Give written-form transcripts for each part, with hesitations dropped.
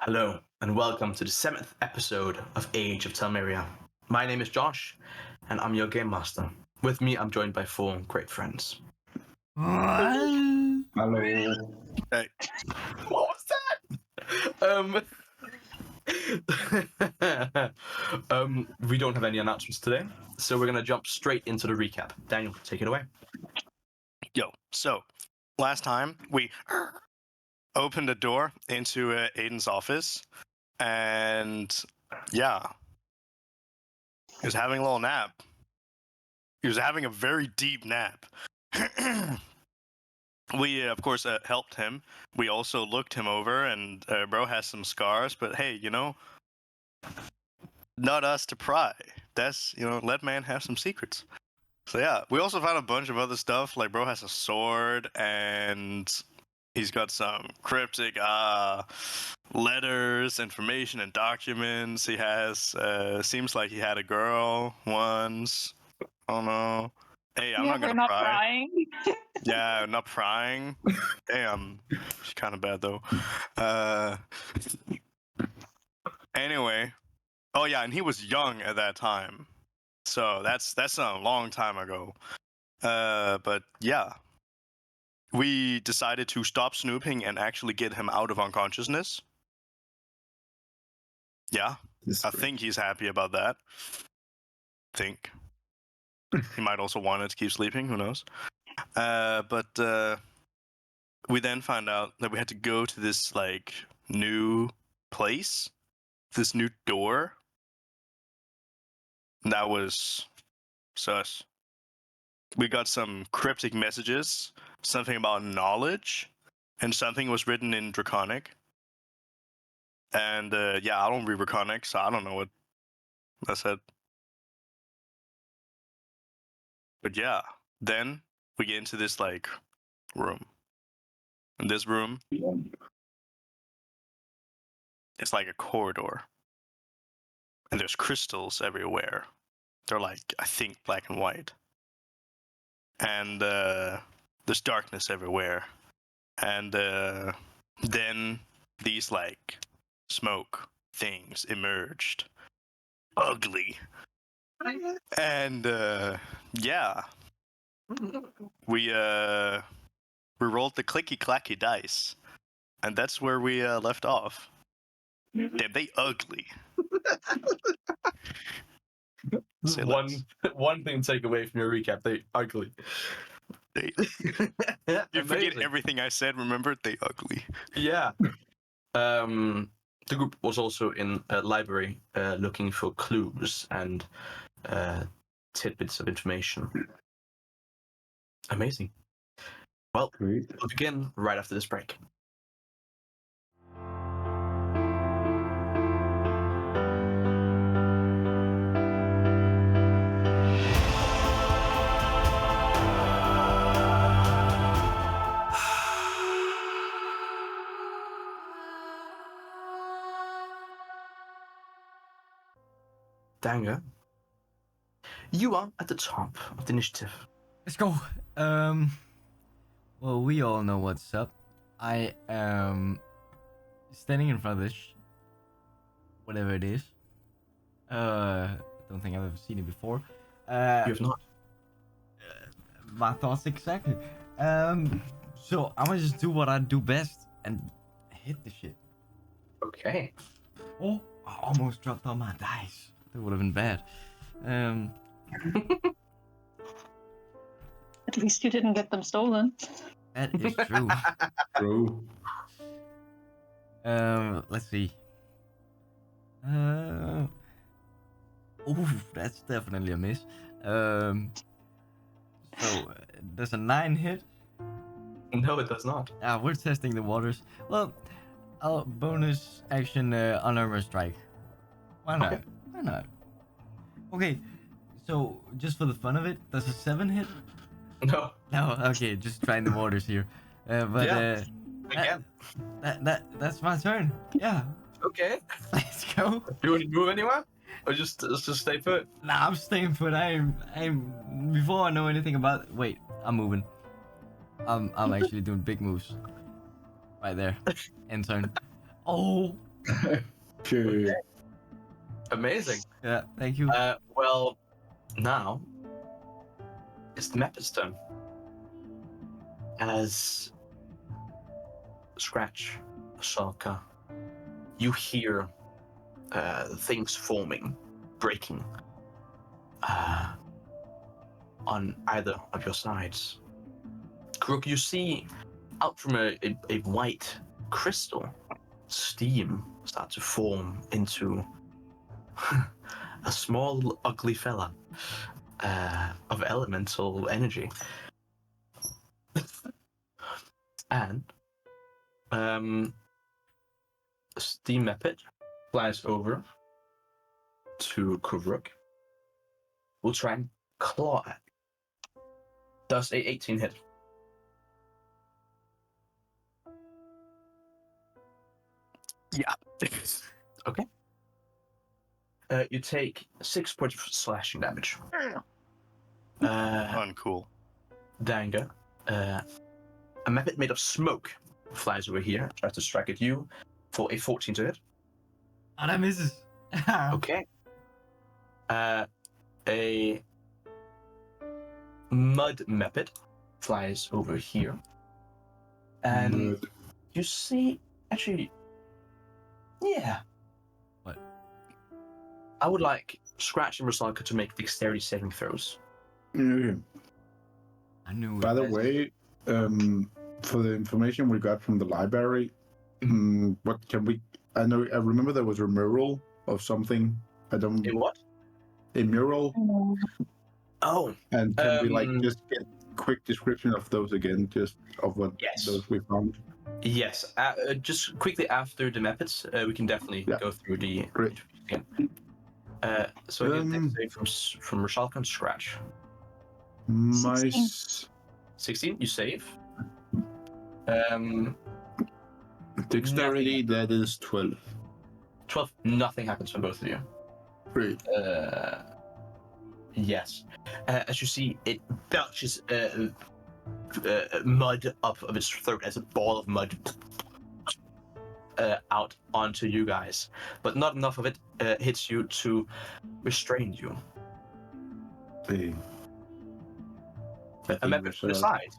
Hello, and welcome to the 7th episode of Age of Talmeria. My name is Josh, and I'm your game master. With me, I'm joined by 4 great friends. Hello. Hey. What was that? We don't have any announcements today, so we're going to jump straight into the recap. Daniel, take it away. Yo, so last time we opened a door into Aiden's office, and yeah, he was having a little nap. He was having a very deep nap. We, of course, helped him. We also looked him over, and bro has some scars, but hey, not us to pry. That's, let man have some secrets. So yeah, we also found a bunch of other stuff, like bro has a sword, and he's got some cryptic letters, information, and documents. He has, seems like he had a girl once. Oh no. Hey, I'm not gonna pry. Prying. Yeah, not prying. Damn, she's kind of bad though. Anyway, oh yeah, and he was young at that time, so that's a long time ago. But yeah, we decided to stop snooping and actually get him out of unconsciousness. Yeah, I think he's happy about that. Think. He might also want it to keep sleeping, who knows? But we then found out that we had to go to this, like, new place, this new door. That was sus. We got some cryptic messages, something about knowledge, and something was written in Draconic. And yeah, I don't read Draconic, so I don't know what that said. But yeah, then we get into this, like, room. In this room, it's like a corridor. And there's crystals everywhere. They're like, I think, black and white. And there's darkness everywhere. And then these, like, smoke things emerged. Ugly. And yeah, we rolled the clicky clacky dice, and that's where we left off. Damn, they ugly. Say One less. thing to take away from your recap, they ugly. You forget Amazing. everything I said. Remember, they ugly. Yeah. The group was also in a library looking for clues and tidbits of information. Amazing. Well, we'll begin right after this break. Dangur, you are at the top of the initiative. Let's go. Well, we all know what's up. I am standing in front of this, whatever it is. I don't think I've ever seen it before. You have not. My thoughts exactly. So I'm gonna just do what I do best and hit the shit. Okay. Oh, I almost dropped all my dice. That would have been bad. At least you didn't get them stolen. That is true. True. Let's see. Ooh, that's definitely a miss. So does a 9 hit? No, it does not. We're testing the waters. Well, I'll bonus action unarmored strike. Why not? Okay. Why not? Okay, so just for the fun of it, does a 7 hit? No. No, okay, just trying the waters here. But Yeah. Again. that's my turn. Yeah, Okay. let's go. Do you want to move anywhere? Or just stay put? Nah, I'm staying put. I'm before I know anything about. Wait, I'm moving. I'm actually doing big moves. Right there. End turn. Oh, Sure. Amazing. Yeah, thank you. Well, now it's the map's turn. As Scratch, Shaka, you hear things forming, breaking on either of your sides. Koruk, you see out from a white crystal, steam start to form into a small, ugly fella of elemental energy. And Steam Mepet flies over to Koruk. We'll try and claw at. Does a 18 hit? Yeah. Okay. You take 6 points of slashing damage. Uncool. Dangur, a method made of smoke flies over here, tries to strike at you for a 14 to hit. Oh, that misses. Okay. A mud method flies over here. And Mud. you see, actually, yeah. What? I would like Scratch and Rosalka to make dexterity saving throws. Okay. I knew it. By the way, for the information we got from the library, what can we? I remember there was a mural of something. I don't. A what? A mural, Oh, and can we like Um, just get quick description of those again, just of what Yes. those we found? yes. Just quickly after the methods, we can definitely Yeah. go through the Great. again. So I get a dex save from Rosalka and Scratch. My 16, you save. dexterity, that is 12. 12, nothing happens from both of you. Great. Yes. As you see, it belches mud up of its throat as a ball of mud out onto you guys. But not enough of it hits you to restrain you. Hey. A method to the side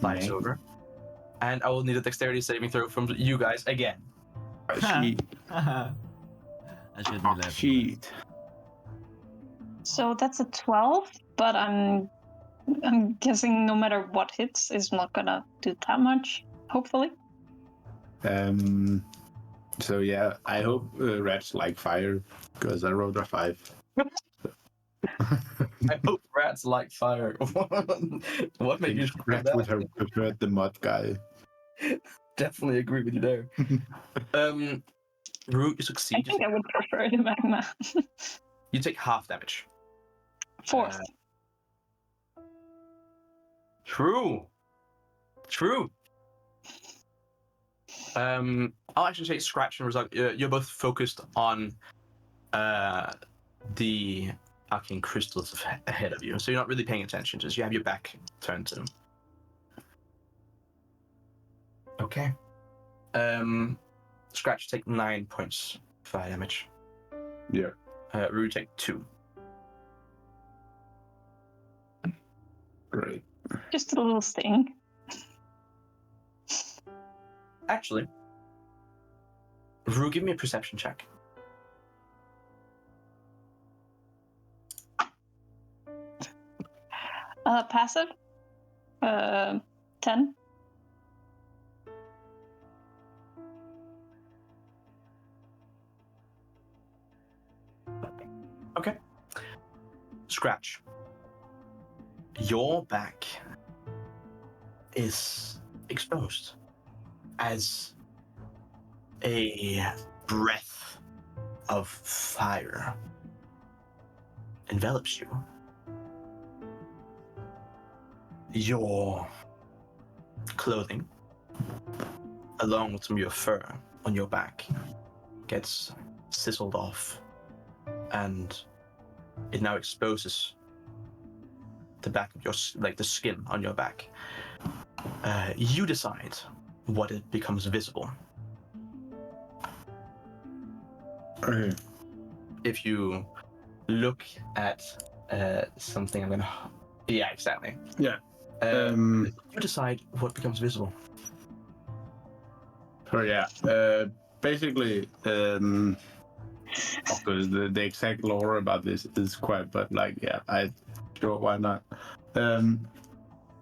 flies over. And I will need a dexterity saving throw from you guys again. Sheet. I shouldn't be laughing. Sheet. So that's a 12, but I'm guessing no matter what hits is not gonna do that much. Hopefully. So yeah, I hope rats like fire because I rolled a 5. I hope rats like fire. What made you think Rats would that? have preferred the mud guy. Definitely agree with you there. Root, you I succeed. think I would prefer the magma. You take half damage. 4th. True. I'll actually say Scratch and Result. You're both focused on the arcane crystals ahead of you, so you're not really paying attention. Just you have your back turned to them. Okay. Scratch, take 9 points fire damage. Yeah. Rue, take 2. Great. Just a little sting. Actually, Rue, give me a perception check. Passive. 10. Okay. Scratch. Your back is exposed as a breath of fire envelops you. Your clothing, along with some of your fur on your back, gets sizzled off, and it now exposes the back of your, like the skin on your back. You decide what it becomes visible. Okay. If you look at something, I'm gonna. Yeah, exactly. Yeah. You decide what becomes visible. So yeah. Basically, of course, the exact lore about this is quite, but like, yeah, sure, why not?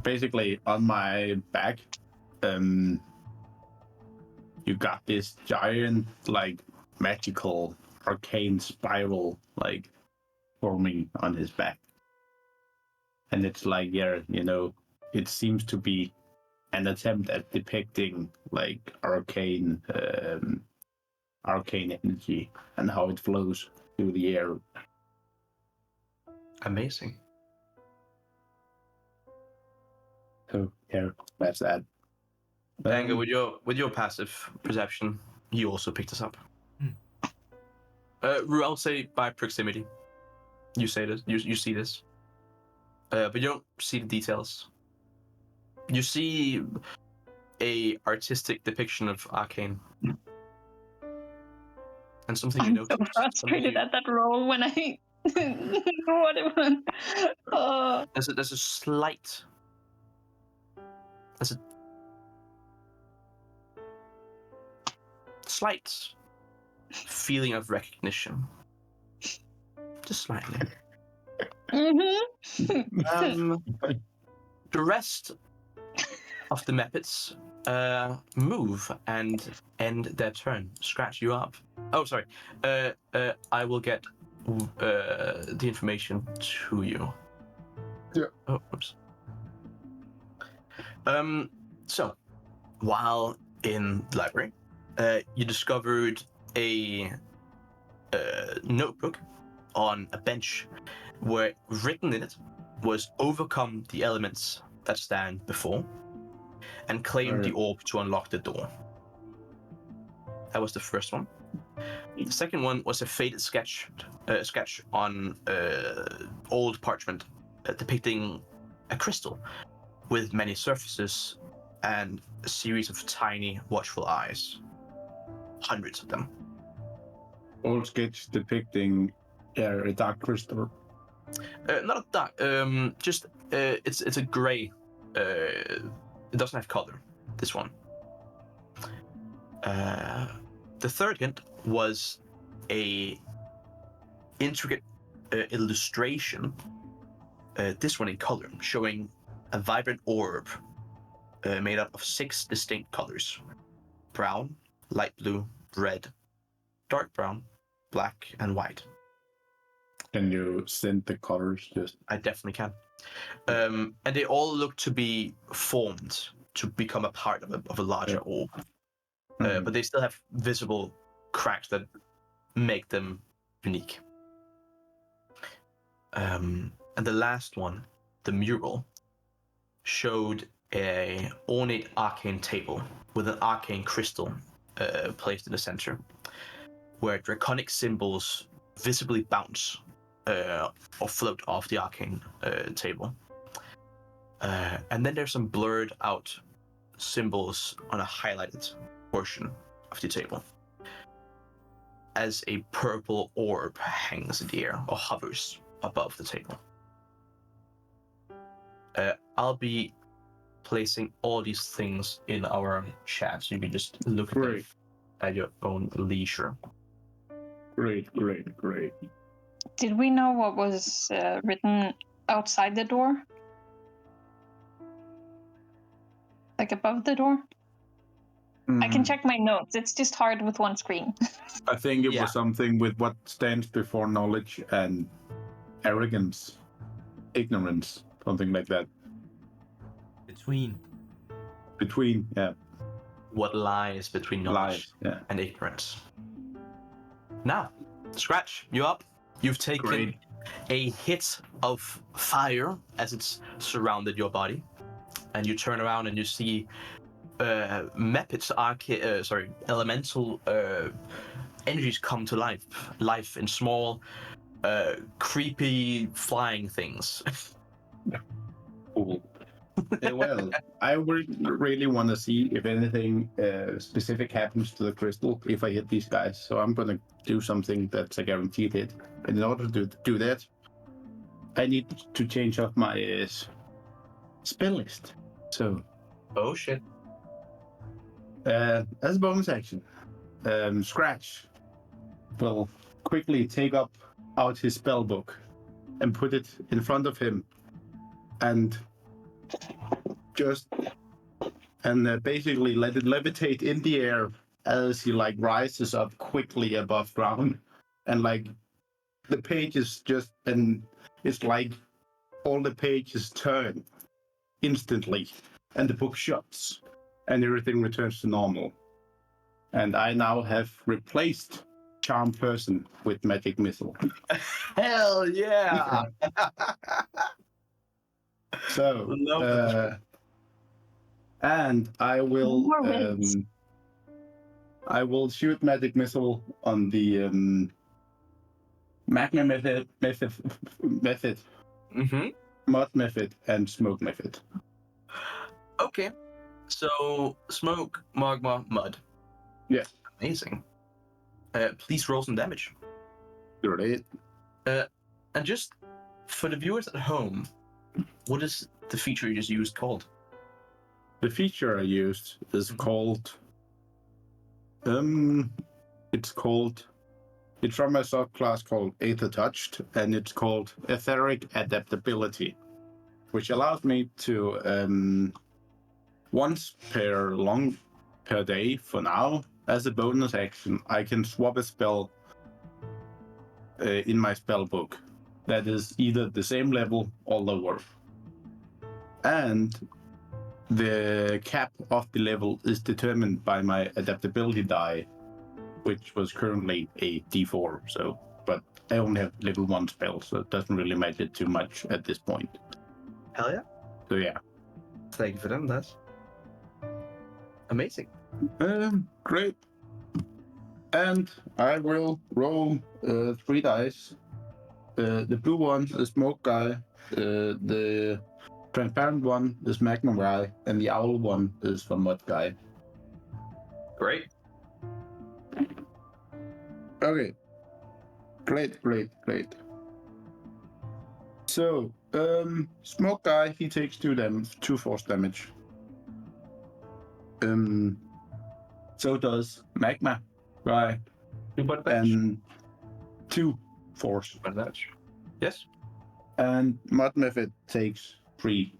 Basically, on my back, you got this giant, like, magical arcane spiral, like, forming on his back, and it's like, yeah, it seems to be an attempt at depicting like arcane energy and how it flows through the air. Amazing. So yeah, that's that. Dangur, with your passive perception, you also picked this up. Ru, I'll say by proximity. You say this. You see this. But you don't see the details. You see a artistic depiction of arcane. And something you I'm notice. so frustrated at that roll when I what it was. Oh. There's a slight. There's a slight feeling of recognition. Just slightly. Mm-hmm. The rest of the Meppets move and end their turn. Scratch, you up. Oh, sorry. I will get the information to you. Yeah. Oh, oops. So, while in the library, you discovered a notebook on a bench where written in it was overcome the elements that stand before and claim the orb to unlock the door. That was the first one. The second one was a faded sketch on old parchment depicting a crystal with many surfaces and a series of tiny, watchful eyes. Hundreds of them. Old sketch depicting a dark crystal. Not a dark. Just it's a gray. It doesn't have color. This one. The third hint was a intricate illustration. This one in color, showing a vibrant orb made up of 6 distinct colors: brown, light blue, red, dark brown, black, and white. Can you send the colors just? I definitely can. And they all look to be formed to become a part of a larger orb. But they still have visible cracks that make them unique. And the last one, the mural, showed a ornate arcane table with an arcane crystal placed in the center, where draconic symbols visibly bounce or float off the arcane table. And then there's some blurred out symbols on a highlighted portion of the table, as a purple orb hangs in the air or hovers above the table. I'll be placing all these things in our chat, so you can just look at them at your own leisure. Great. Did we know what was written outside the door? Like above the door? I can check my notes. It's just hard with one screen. I think it was something with what stands before knowledge and arrogance, ignorance, something like that. Between, yeah. What lies between knowledge and ignorance. Now, Scratch, you up. You've taken a hit of fire as it's surrounded your body. And you turn around and you see Meppet's elemental energies come to life in small, creepy flying things. Cool. Well, I would really want to see if anything specific happens to the crystal if I hit these guys. So I'm gonna do something that's a guaranteed hit. And in order to do that, I need to change up my spell list. So, Oh shit. as a bonus action, Scratch will quickly take out his spell book and put it in front of him, and basically let it levitate in the air as he like rises up quickly above ground, and like the pages it's like all the pages turn instantly, and the book shuts, and everything returns to normal. And I now have replaced Charm Person with Magic Missile. Hell yeah! So, Love that. and I will More wins. I will shoot Magic Missile on the Magma method, Mm-hmm. Mud method, and Smoke method. Okay. So smoke, magma, mud. Yeah. Amazing. Please roll some damage. Great. And just for the viewers at home, what is the feature you just used called? The feature I used is called it's from a subclass called Aether Touched, and it's called Etheric Adaptability, which allows me to once per day for now, as a bonus action, I can swap a spell in my spell book that is either the same level or lower. And the cap of the level is determined by my adaptability die, which was currently a D4. So, but I only have level 1 spells, so it doesn't really matter too much at this point. Hell yeah. So yeah. Thank you for them. That's amazing. Great. And I will roll 3 dice. The blue one is Smoke Guy, the transparent one is Magma Guy, and the owl one is for Mud Guy. Great. Okay. Great. So, Smoke Guy, he takes 2 force damage. So does Magma Guy, Two butt damage. and 2 force. Butt damage. Yes. And Mud Method takes 3.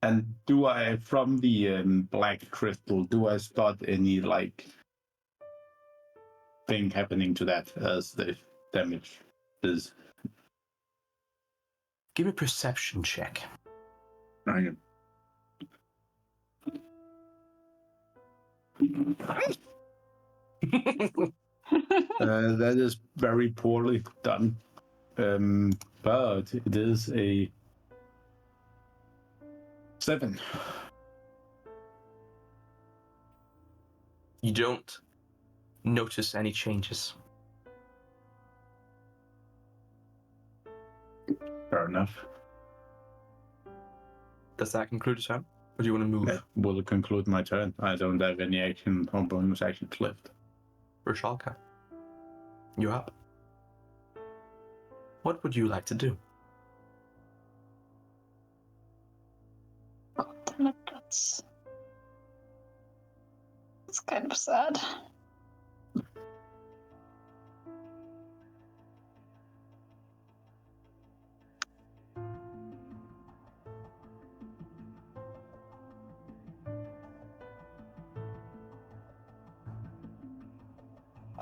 And do I, from the black crystal, do I spot any like thing happening to that as the damage is? Give me a perception check. Okay. That is very poorly done, but it is a 7. You don't notice any changes. Fair enough. Does that conclude the turn? Or do you want to move? That will conclude my turn. I don't have any action or bonus actions left. Rashalka, you're up. What would you like to do? Oh, damn it, that's kind of sad.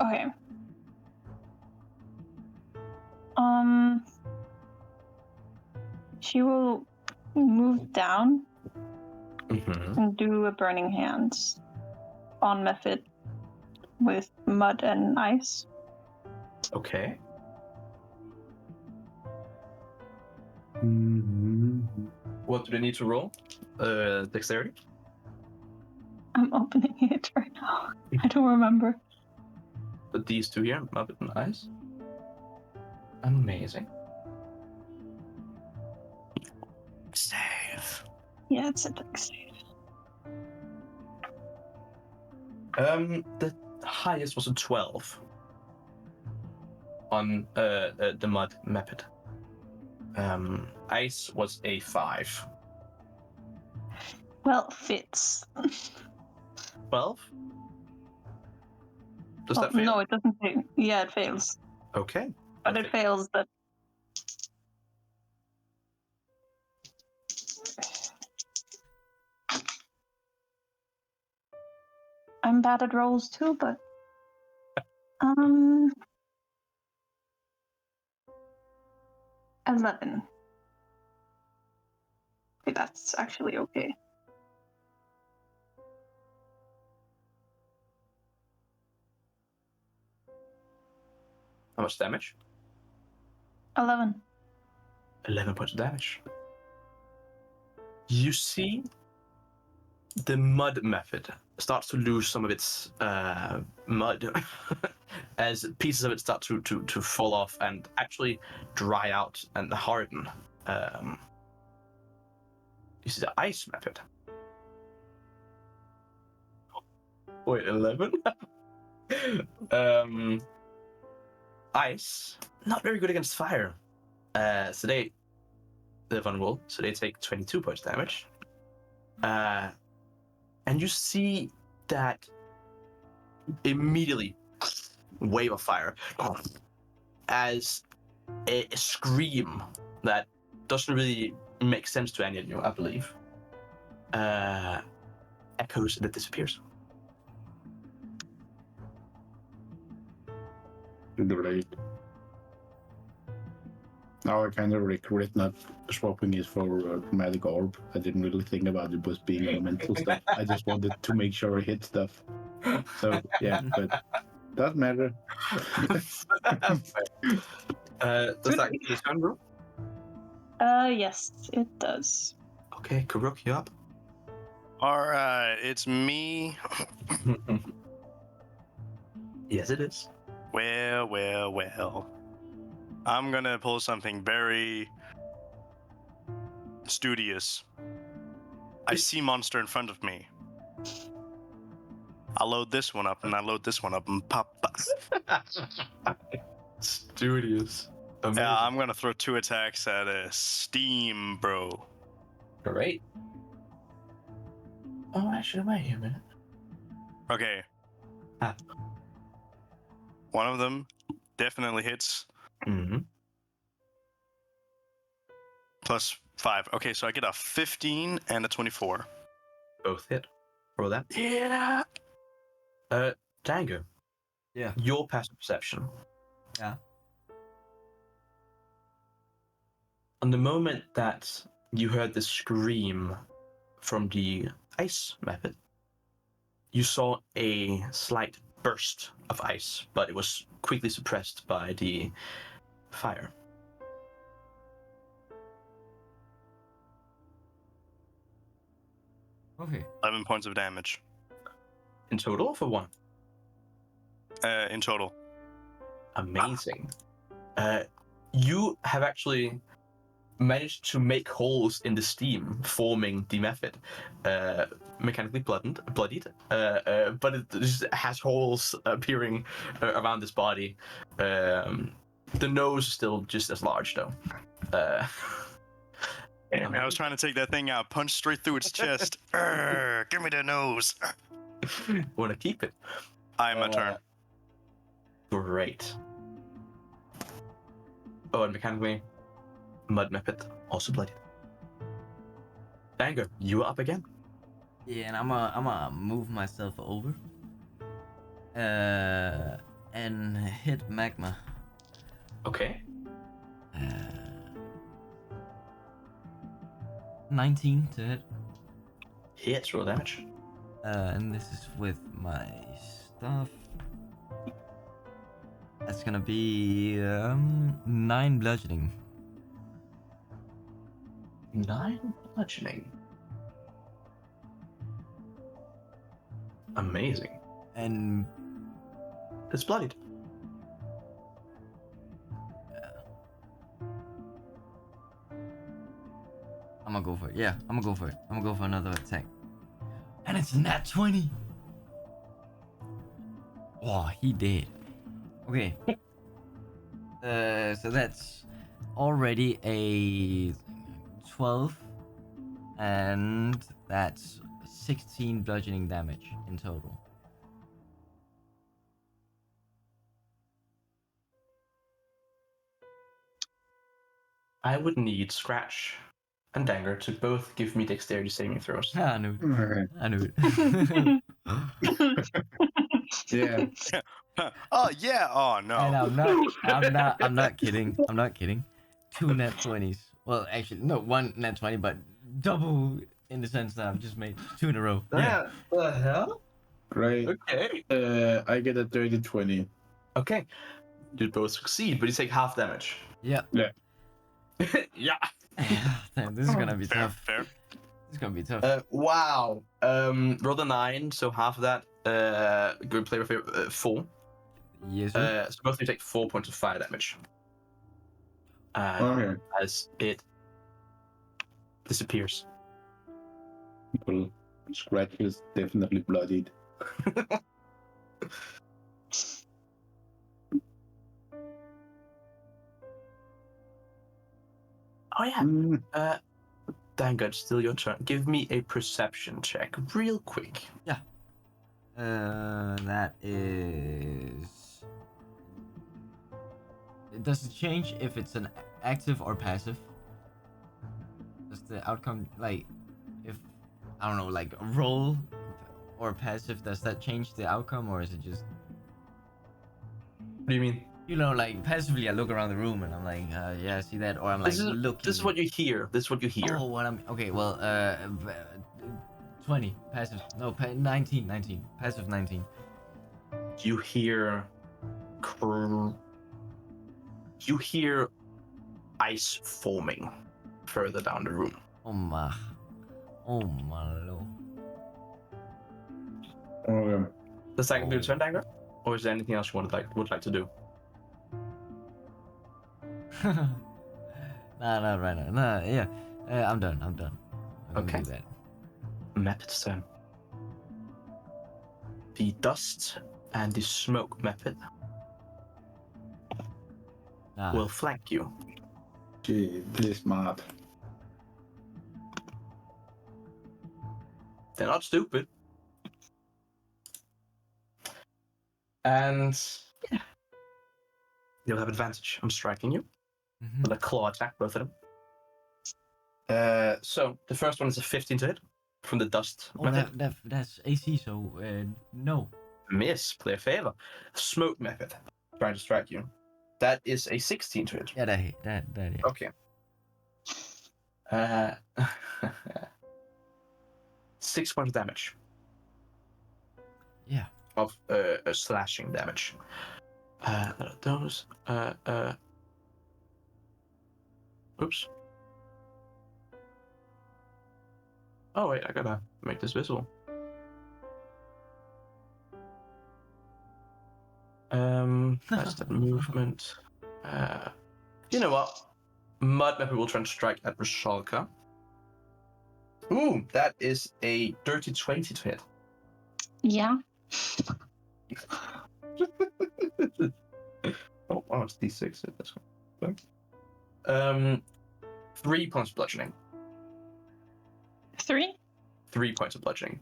Okay. She will move down Mm-hmm. and do a burning hands on method with mud and ice. Okay. What do they need to roll? Dexterity? I'm opening it right now. I don't remember. But these two here, Muppet and Ice. Amazing. Yeah, it's a dex. The highest was a 12 on the mud method. Ice was a 5. Well, fits. 12? Does Oh, that fail? no, it doesn't fail. Yeah, it fails. Okay. But it fails that. I'm bad at rolls too, but 11. Okay, that's actually okay. How much damage? 11. 11 points of damage. You see the mud method starts to lose some of its mud as pieces of it start to fall off and actually dry out and harden. You see the ice method. Wait, 11? Ice, not very good against fire. So they're vulnerable, so they take 22 points damage. And you see that immediately wave of fire as a scream that doesn't really make sense to any of you, I believe, echoes and it disappears. Great. Now I kind of regret not swapping it for chromatic orb. I didn't really think about it was being elemental stuff. I just wanted to make sure I hit stuff. So yeah, but doesn't matter. Does that give you the sound room? Yes, it does. Okay, Koruk, you up? All right, it's me. Yes, it is. Well. I'm gonna pull something very studious. I see monster in front of me. I load this one up and I load this one up and pop. Studious. Amazing. Yeah, I'm gonna throw 2 attacks at a steam, bro. Great. Oh, actually, wait a minute. Okay. Ah. One of them definitely hits. Mm-hmm. Plus 5. Okay, so I get a 15 and a 24. Both hit. Roll that. Yeah. Dangur. Yeah. Your passive perception. Yeah. On the moment that you heard the scream from the ice method, you saw a slight burst of ice, but it was quickly suppressed by the fire. Okay. 11 points of damage. In total, for one. In total. Amazing. You have actually managed to make holes in the steam forming the method. Mechanically bloodied, but it just has holes appearing around this body. The nose is still just as large, though. Damn, I was trying to take that thing out, punch straight through its chest. Give me the nose. Want to keep it? My turn. Great. Oh, and mechanically, mud method also bloodied. Dangur, you are up again. Yeah, and I'm gonna move myself over. And hit magma. Okay. 19 to hit. Hits, roll damage. And this is with my stuff. That's gonna be 9 bludgeoning. 9 bludgeoning. Amazing. And It's bloodied. I'm gonna go for it. Yeah, I'm gonna go for it. I'm gonna go for another attack. And it's nat 20. Oh, he did. Okay. So that's already a 12, and that's 16 bludgeoning damage in total. I would need Scratch and Dangur to both give me dexterity saving throws. I knew it. Okay. I knew it. Yeah. Oh yeah. Oh no. And I'm not kidding. I'm not kidding. 2 nat 20s. Well, actually, no, 1 nat 20, but double in the sense that I've just made 2 in a row. Yeah. The hell? Great. Okay. I get a dirty 20. Okay. You both succeed, but you take half damage. Yeah. Yeah. Yeah. Damn, this is gonna be Fair. tough. Fair. This is gonna be tough. Wow. Roll a 9, so half of that. Good player 4. Yes, sir. So both of you take 4 points of fire damage. Okay. As it disappears. Well, Scratch is definitely bloodied. Oh yeah. Mm, Dangur, it's still your turn. Give me a perception check, real quick. That is. Does it change if it's an active or passive? Does the outcome, like, if, I don't know, like, roll or passive, does that change the outcome, or is it just, What do you mean? you know, like, passively I look around the room and I'm like, yeah, I see that, or I'm like, looking. This is what you hear. This is what you hear. Oh, what I'm, okay, well, 20, passive, no, 19, passive 19. You hear you hear ice forming further down the room. Oh my lord. okay. Does that do turn, Dangur? Or is there anything else you would like to do? Nah, not right now. Nah, yeah. I'm done. I'm gonna Okay. do that. Mepet's turn. The dust and the smoke method Nah. will flank you. Gee, this is smart. They're not stupid. And yeah, you'll have advantage. I'm striking you Mhm. with a claw attack, both of them. So the first one is a 15 to hit from the dust Oh, method. that's AC, so no. Miss, play a favor. Smoke method, trying to strike you. That is a 16 to hit. Yeah, that hit. That yeah. Okay. 6 points of damage Yeah. of slashing damage. Those. Oops. Oh wait, I gotta make this visible. That's the movement. You know what? Mud Mapper will try and strike at Rashalka. Ooh, that is a dirty 20 to hit. Yeah. Oh, it's D6. That's one. 3 points of bludgeoning. 3? 3 points of bludgeoning.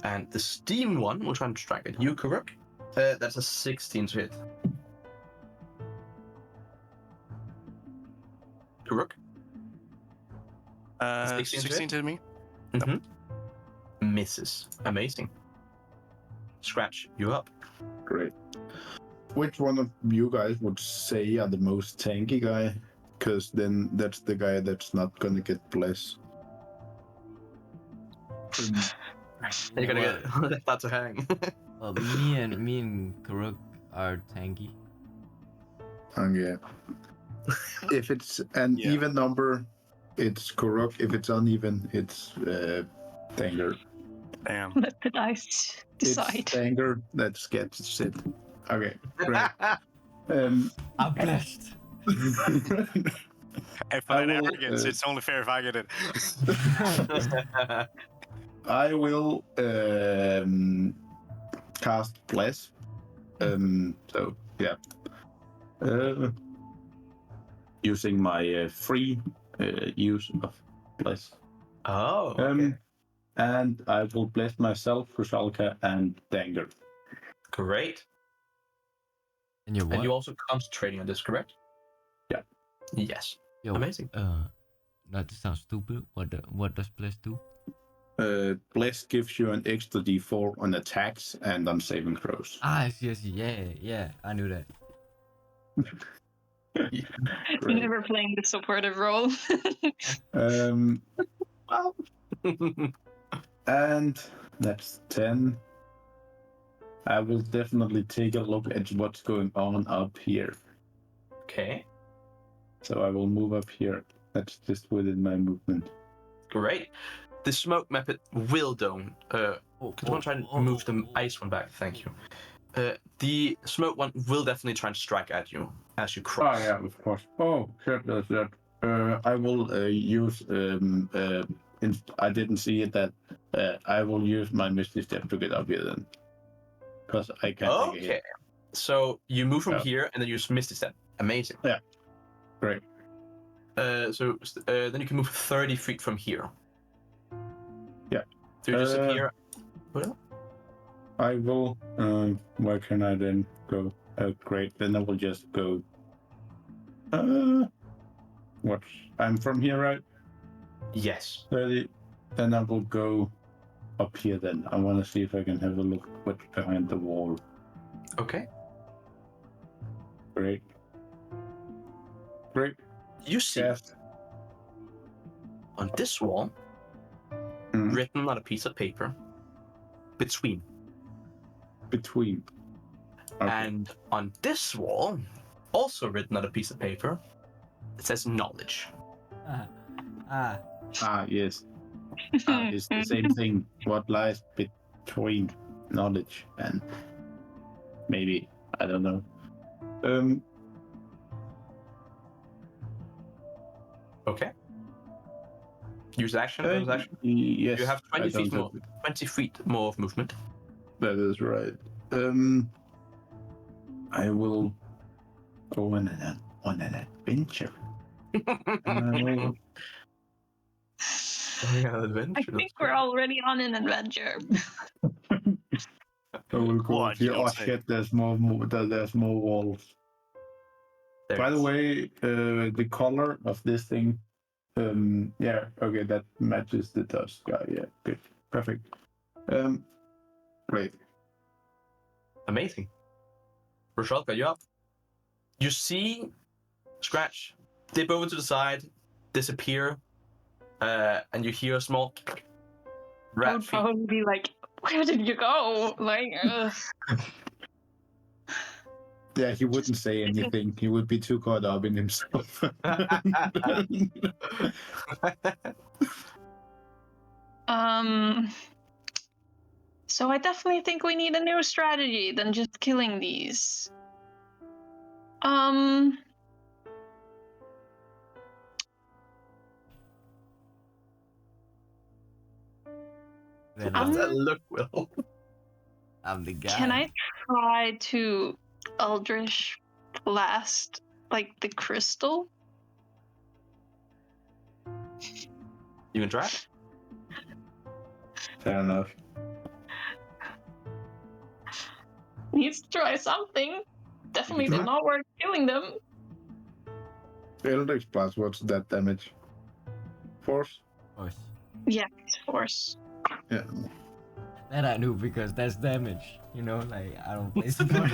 And the steam one will try and strike at you, Koruk. That's a 16 to hit. Koruk? 16 to me. Mm-hmm. Misses. Amazing. Scratch, you up. Great. Which one of you guys would say are the most tanky guy? Because then that's the guy that's not gonna get blessed. You're gonna get left out to hang. Well, me and Koruk are tanky. Okay. If it's an Yeah. even number, it's Koruk. If it's uneven, it's Dangur. Damn. Let the dice decide. It's Dangur that gets it. Okay, great. I'm blessed. And for I that will, arrogance, it's only fair if I get it. I will cast Bless. So yeah, using my free use of Bless. Oh, okay. And I will bless myself, Rusalka, and Dangur. Great. And you're what? And you also concentrating on this, correct? Yeah. Yes. Yo, Amazing. not to sound stupid. What does bless do? Bless gives you an extra D4 on attacks and on saving throws. Ah, yes, yeah. I knew that. Great. Never playing the supportive role. Well. And that's 10. I will definitely take a look at what's going on up here. Okay. So I will move up here. That's just within my movement. Great. The smoke method will dome. Could one try and move the ice one back? Thank you. The smoke one will definitely try and strike at you as you cross. Oh yeah, of course. Oh, shit, that's that. I will use. I didn't see it that. I will use my Misty Step to get up here then. Because I can't take a Okay. hit. So you move from Yeah. here and then you use Misty Step. Amazing. Yeah. Great. So then you can move 30 feet from here. Yeah. So you just appear. What? I will. Where can I then go? Great. Then I will just go. What? I'm from here, right? Yes. 30. Then I will go up here. Then I want to see if I can have a look what's behind the wall. Okay. Great. Great. You see Yes. on this wall, Mhm. written on a piece of paper, between. Between. Okay. And on this wall, also written on a piece of paper, it says knowledge. Yes. It's the same thing. What lies between knowledge and maybe, I don't know. Okay. Use action. Bonus action. Yes. You have 20 I don't feet more. have it. 20 feet more of movement. That is right. I will go on an adventure. Going on an I adventure. think we're already on an adventure. I will go What up here. you Oh say? shit! There's more walls. There By it the is. way, the color of this thing, yeah, okay, that matches the dust guy. Yeah, good, perfect. Great. Amazing. Roshalka, you up? You see Scratch dip over to the side, disappear, and you hear a small I rat would feet. probably be like, "Where did you go?" Like, Yeah, he wouldn't say anything. He would be too caught up in himself. So I definitely think we need a new strategy than just killing these. Then How does that Um, look, Will? I'm the guy. Can I try to Eldritch Blast, like, the crystal? You can try it. Fair enough. Needs to try something. Definitely did not work killing them. Eldritch Blast, what's that damage? Force? Of course. Yeah, force. Yeah. That I knew because that's damage. You know, like I don't play support.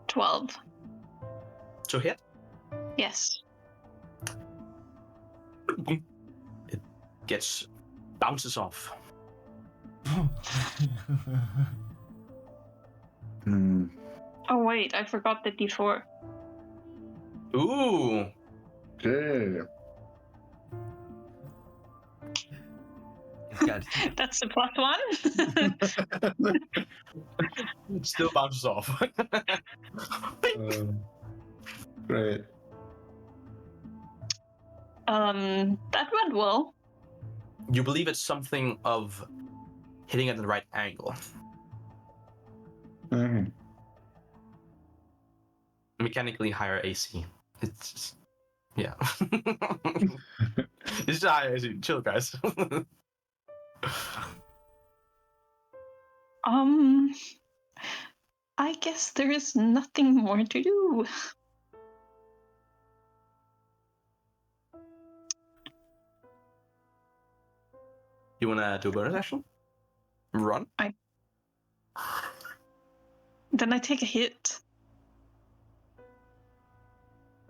12. So hit. Yes. Boom. It bounces off. Oh wait, I forgot the D4. Ooh. Okay. It's got That's the +1. It still bounces off. Um, Great. That went well. You believe it's something of hitting at the right angle. Mhm. Mechanically higher AC. It's just, yeah. It's just higher AC. Chill, guys. I guess there is nothing more to do. You wanna do a bonus action? Run? Then I take a hit.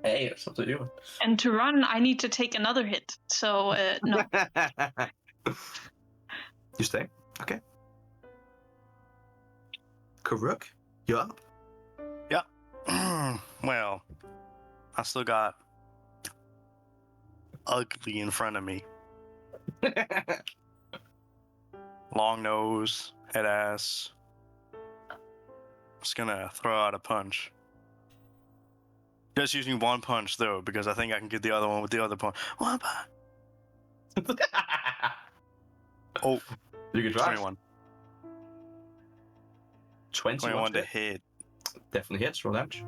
Hey, it's up to you. And to run, I need to take another hit. So, no. You stay? Okay. Koruk, you're up. Well, I still got ugly in front of me. Long nose, head ass. Just gonna throw out a punch. Just using one punch though, because I think I can get the other one with the other punch. One punch. Oh, You can try. 21. 21 to hit. Definitely hits. Roll damage.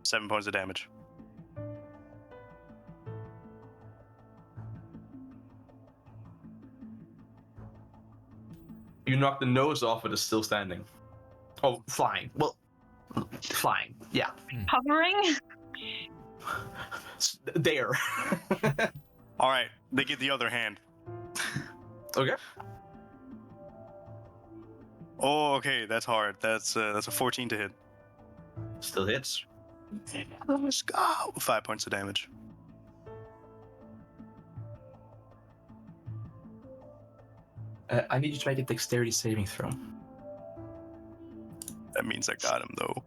7 points of damage. You knock the nose off, but it's still standing. Oh, flying. Well, flying. Yeah. Hovering? There. All right, they get the other hand. Okay. Oh, okay, that's hard. That's a 14 to hit. Still hits. Let's go. 5 points of damage. I need you to make a dexterity saving throw. That means I got him though.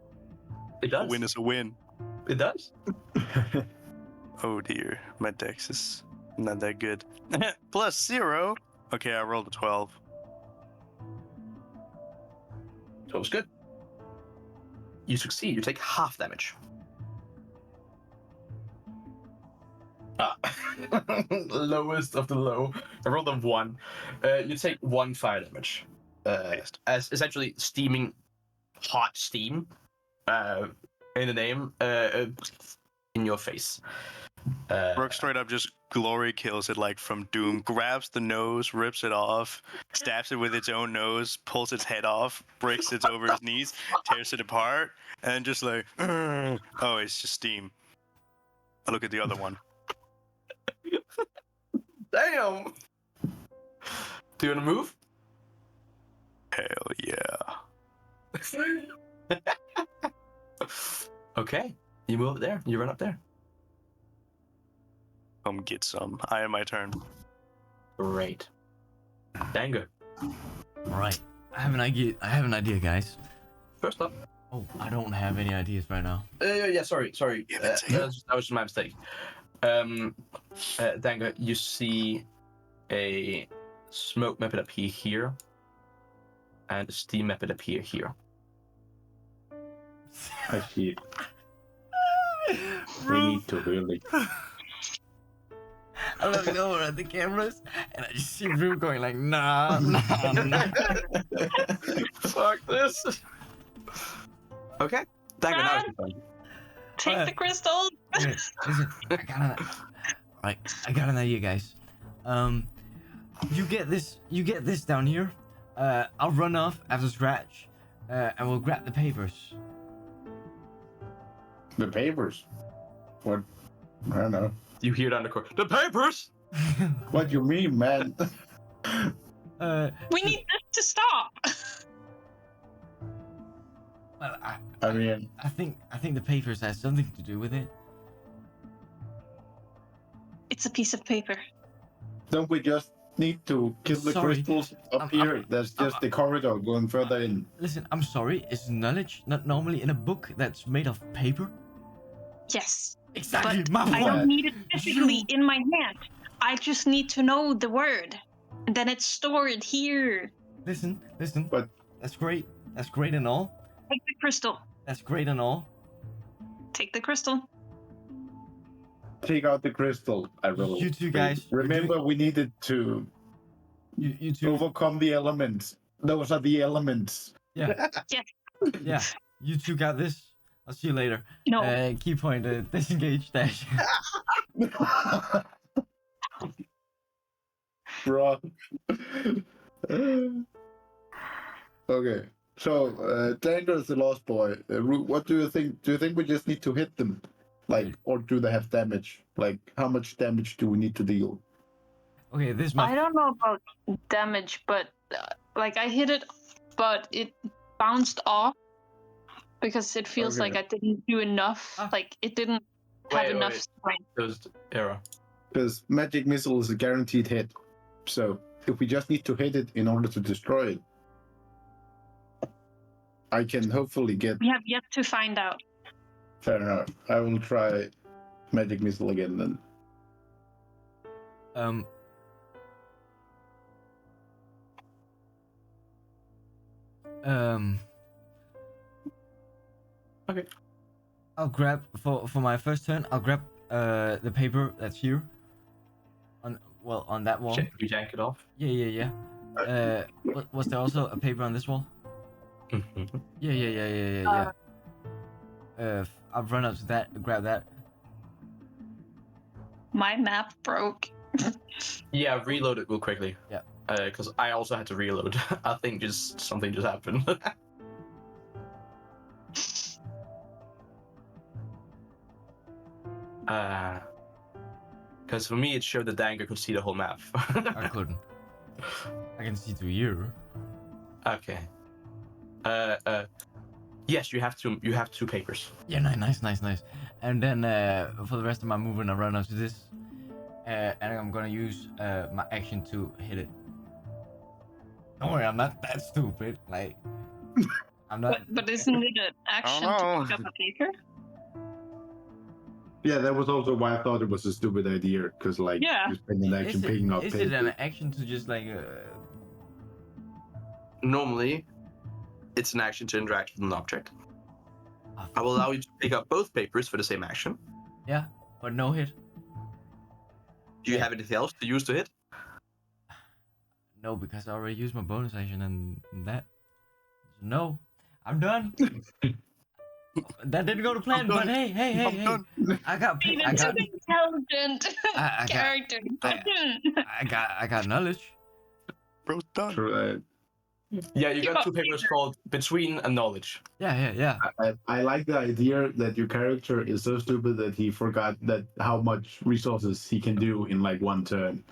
It A does. win is a win. It does. Oh dear, my dex is not that good. +0. Okay, I rolled a 12. So it was good. You succeed. You take half damage. Lowest of the low. I rolled a 1. You take 1 fire damage. As essentially steaming hot steam in the name in your face. Brooke straight up just glory kills it like from Doom. Grabs the nose, rips it off, stabs it with its own nose, pulls its head off, breaks it over his knees, tears it apart, and just like, "Ugh." Oh, it's just steam. I look at the other one. Damn! Do you want to move? Hell yeah. Okay. You move up there. You run up there. Come get some. I have my turn. Great. Dangur. All right. I have an idea, guys. First up. Oh, I don't have any ideas right now. Yeah, sorry. Yeah, that's it. That was my mistake. Dangur, you see a smoke map appear here, and a steam map appear here. I see it. We need to really. I look over at the cameras and I just see Rue going like, nah. Fuck this. Okay. Dangur, now it's your turn. Take the crystal! Okay, listen, I got an idea, guys. You get this down here. I'll run off after Scratch, and we'll grab the papers. The papers. What? I don't know. You hear down the corner. The papers! What you mean, man? We need this to stop! Well, I mean, I think the papers has something to do with it. It's a piece of paper. don't we just need to kill the Sorry. crystals up here? There's just the corridor going further in. Listen, I'm sorry. Is knowledge not normally in a book that's made of paper? Yes. Exactly, But my I point. don't need it physically in my hand. I just need to know the word. And then it's stored here. Listen. But- That's great. That's great and all. Take the crystal. That's great and all. take the crystal. Take out the crystal. I will. You two guys, Remember, we needed to You two. overcome the elements. Those are the elements. Yeah. Yeah. You two got this. I'll see you later. No. Key point. Disengage dash. Bro. Okay. So, Dangur is the lost boy. What do you think? Do you think we just need to hit them? Like, or do they have damage? Like, how much damage do we need to deal? Okay, this is I my. don't know about damage, but like I hit it, but it bounced off because it feels Okay. like I didn't do enough. Ah. Like it didn't have enough strength. It was error. Because magic missile is a guaranteed hit. So, if we just need to hit it in order to destroy it, I can hopefully get. We have yet to find out. Fair enough. I will try magic missile again then. Okay. I'll grab for my first turn. I'll grab the paper that's here. On that wall. You yank it off. Yeah. Was there also a paper on this wall? Yeah. I'll run up to that, grab that. My map broke. Yeah, reload it real quickly. Yeah. Because I also had to reload. I think just something just happened. Because for me it showed that Dangur could see the whole map. I couldn't. I can see through you. Okay. Yes, you have two papers. Yeah, nice. And then for the rest of my movement, I run up to this, and I'm gonna use my action to hit it. Don't worry, I'm not that stupid. Like, I'm not. But isn't it an action to pick up a paper? Yeah, that was also why I thought it was a stupid idea. Because, like, you spend an action picking up Is paper. it an action to just like? Normally, it's an action to interact with an object. I will allow you to pick up both papers for the same action. Yeah, but no hit. Do you have anything else to use to hit? No, because I already used my bonus action and that. No, I'm done. That didn't go to plan, but hey. I got intelligent I character. got knowledge. Bro, done. True. Yeah, you got two papers called Between and Knowledge. Yeah. I like the idea that your character is so stupid that he forgot that how much resources he can do in like one turn.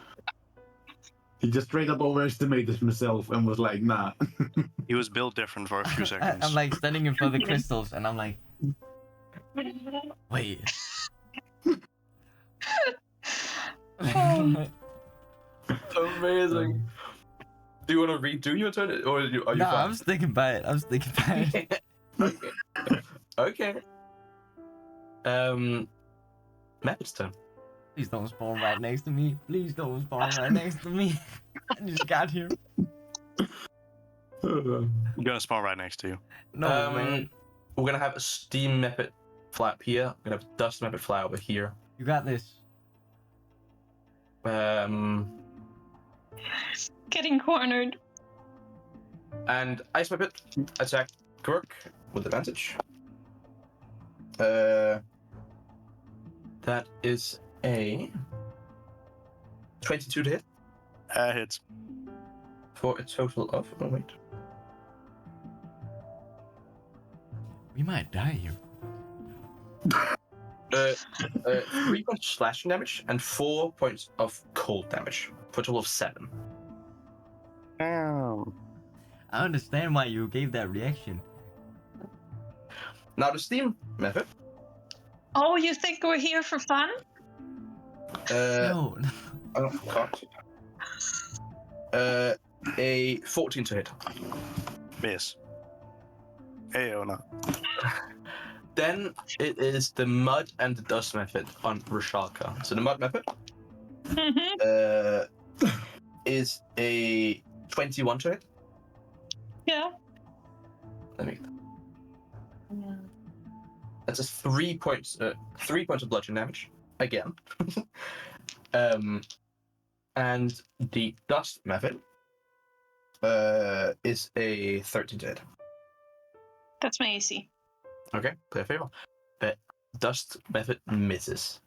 He just straight up overestimated himself and was like, nah. He was built different for a few seconds. I'm like standing in front of the crystals and I'm like, wait. Amazing. Do you want to redo your turn, or are you fine? I'm sticking by it. Okay. Map's turn. Please don't spawn right next to me. I just got here. I'm gonna spawn right next to you. No, man. We're gonna have a steam method fly up here. We're gonna have a dust method fly over here. You got this. Getting cornered. And ice method attack Koruk with advantage. That is a 22 to hit. Hits. For a total of... Oh, wait. We might die here. 3 points of slashing damage and 4 points of cold damage. For a total of 7. Damn. I understand why you gave that reaction. Now the steam method. Oh, you think we're here for fun? No. Oh, God. A 14 to hit. Miss. Hey, or not. Then it is the mud and the dust method on Rashalka. So the mud method is a 21 to hit. Yeah. Let me. That's a 3 points. 3 points of bludgeon damage again. And the dust method is a 13 to hit. That's my AC. Okay, play a favor. The dust method misses.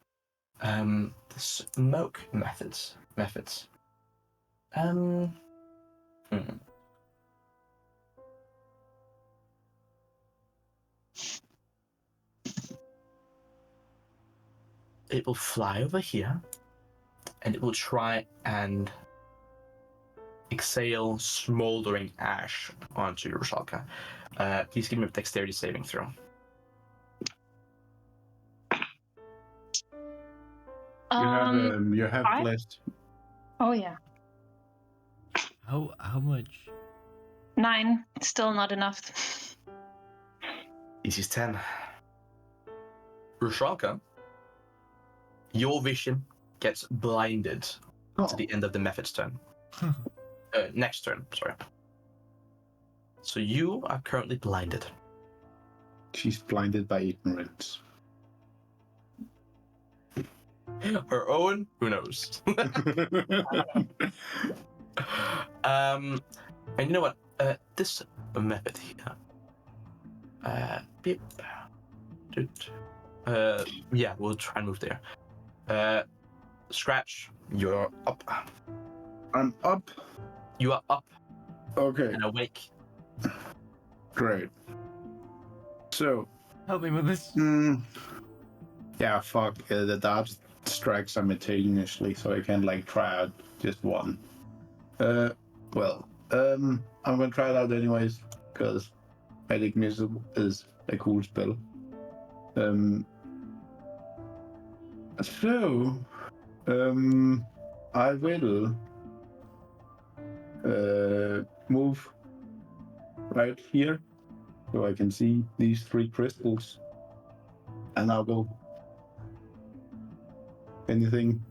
The smoke methods. It will fly over here, and it will try and exhale smoldering ash onto Rushalka. Please give me a dexterity saving throw. You have five? blessed. Oh yeah. How much? 9. Still not enough. DC's 10. Rushalka, your vision gets blinded to the end of the method's turn. Next turn, sorry. So you are currently blinded. She's blinded by ignorance. Her own, who knows? And you know what? This method here. Beep. Yeah, we'll try and move there. Scratch, you're up. I'm up. You are up Okay, and awake. great. So, Help me with this. yeah, fuck. The dart strikes simultaneously, so I can like try out just one. I'm gonna try it out anyways because Magic Missile is a cool spell. I will move right here so I can see these 3 crystals, and I'll go. Anything?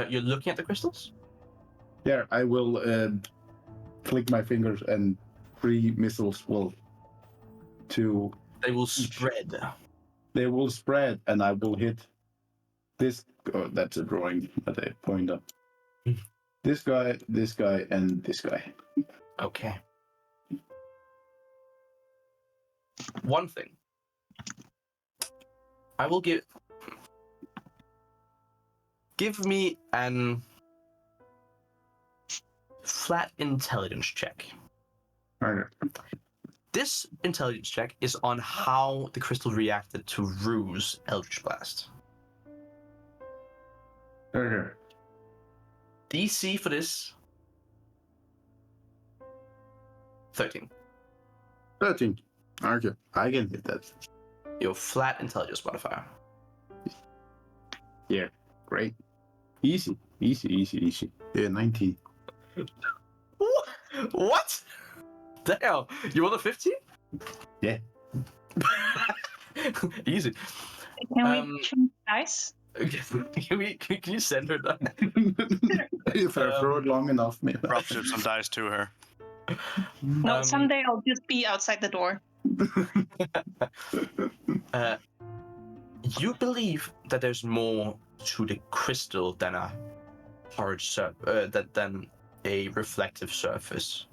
You're looking at the crystals? Yeah, I will click my fingers and 3 missiles will They will spread. They will spread, and I will hit this. Oh, that's a drawing, not a pointer. This guy, and this guy. Okay. One thing. I will give me an flat intelligence check. Okay. This intelligence check is on how the crystal reacted to Rue's Eldritch Blast. Okay. DC for this 13. 13. Okay, I can hit that. Your flat intelligence modifier. Yeah, great. Easy. Yeah, 19. What? Damn, you rolled a 15? Yeah. Easy. Can we change dice? Can you send her that? If I throw it long enough, maybe. Drop ship some dice to her. No, someday I'll just be outside the door. You believe that there's more to the crystal than a hard than a reflective surface.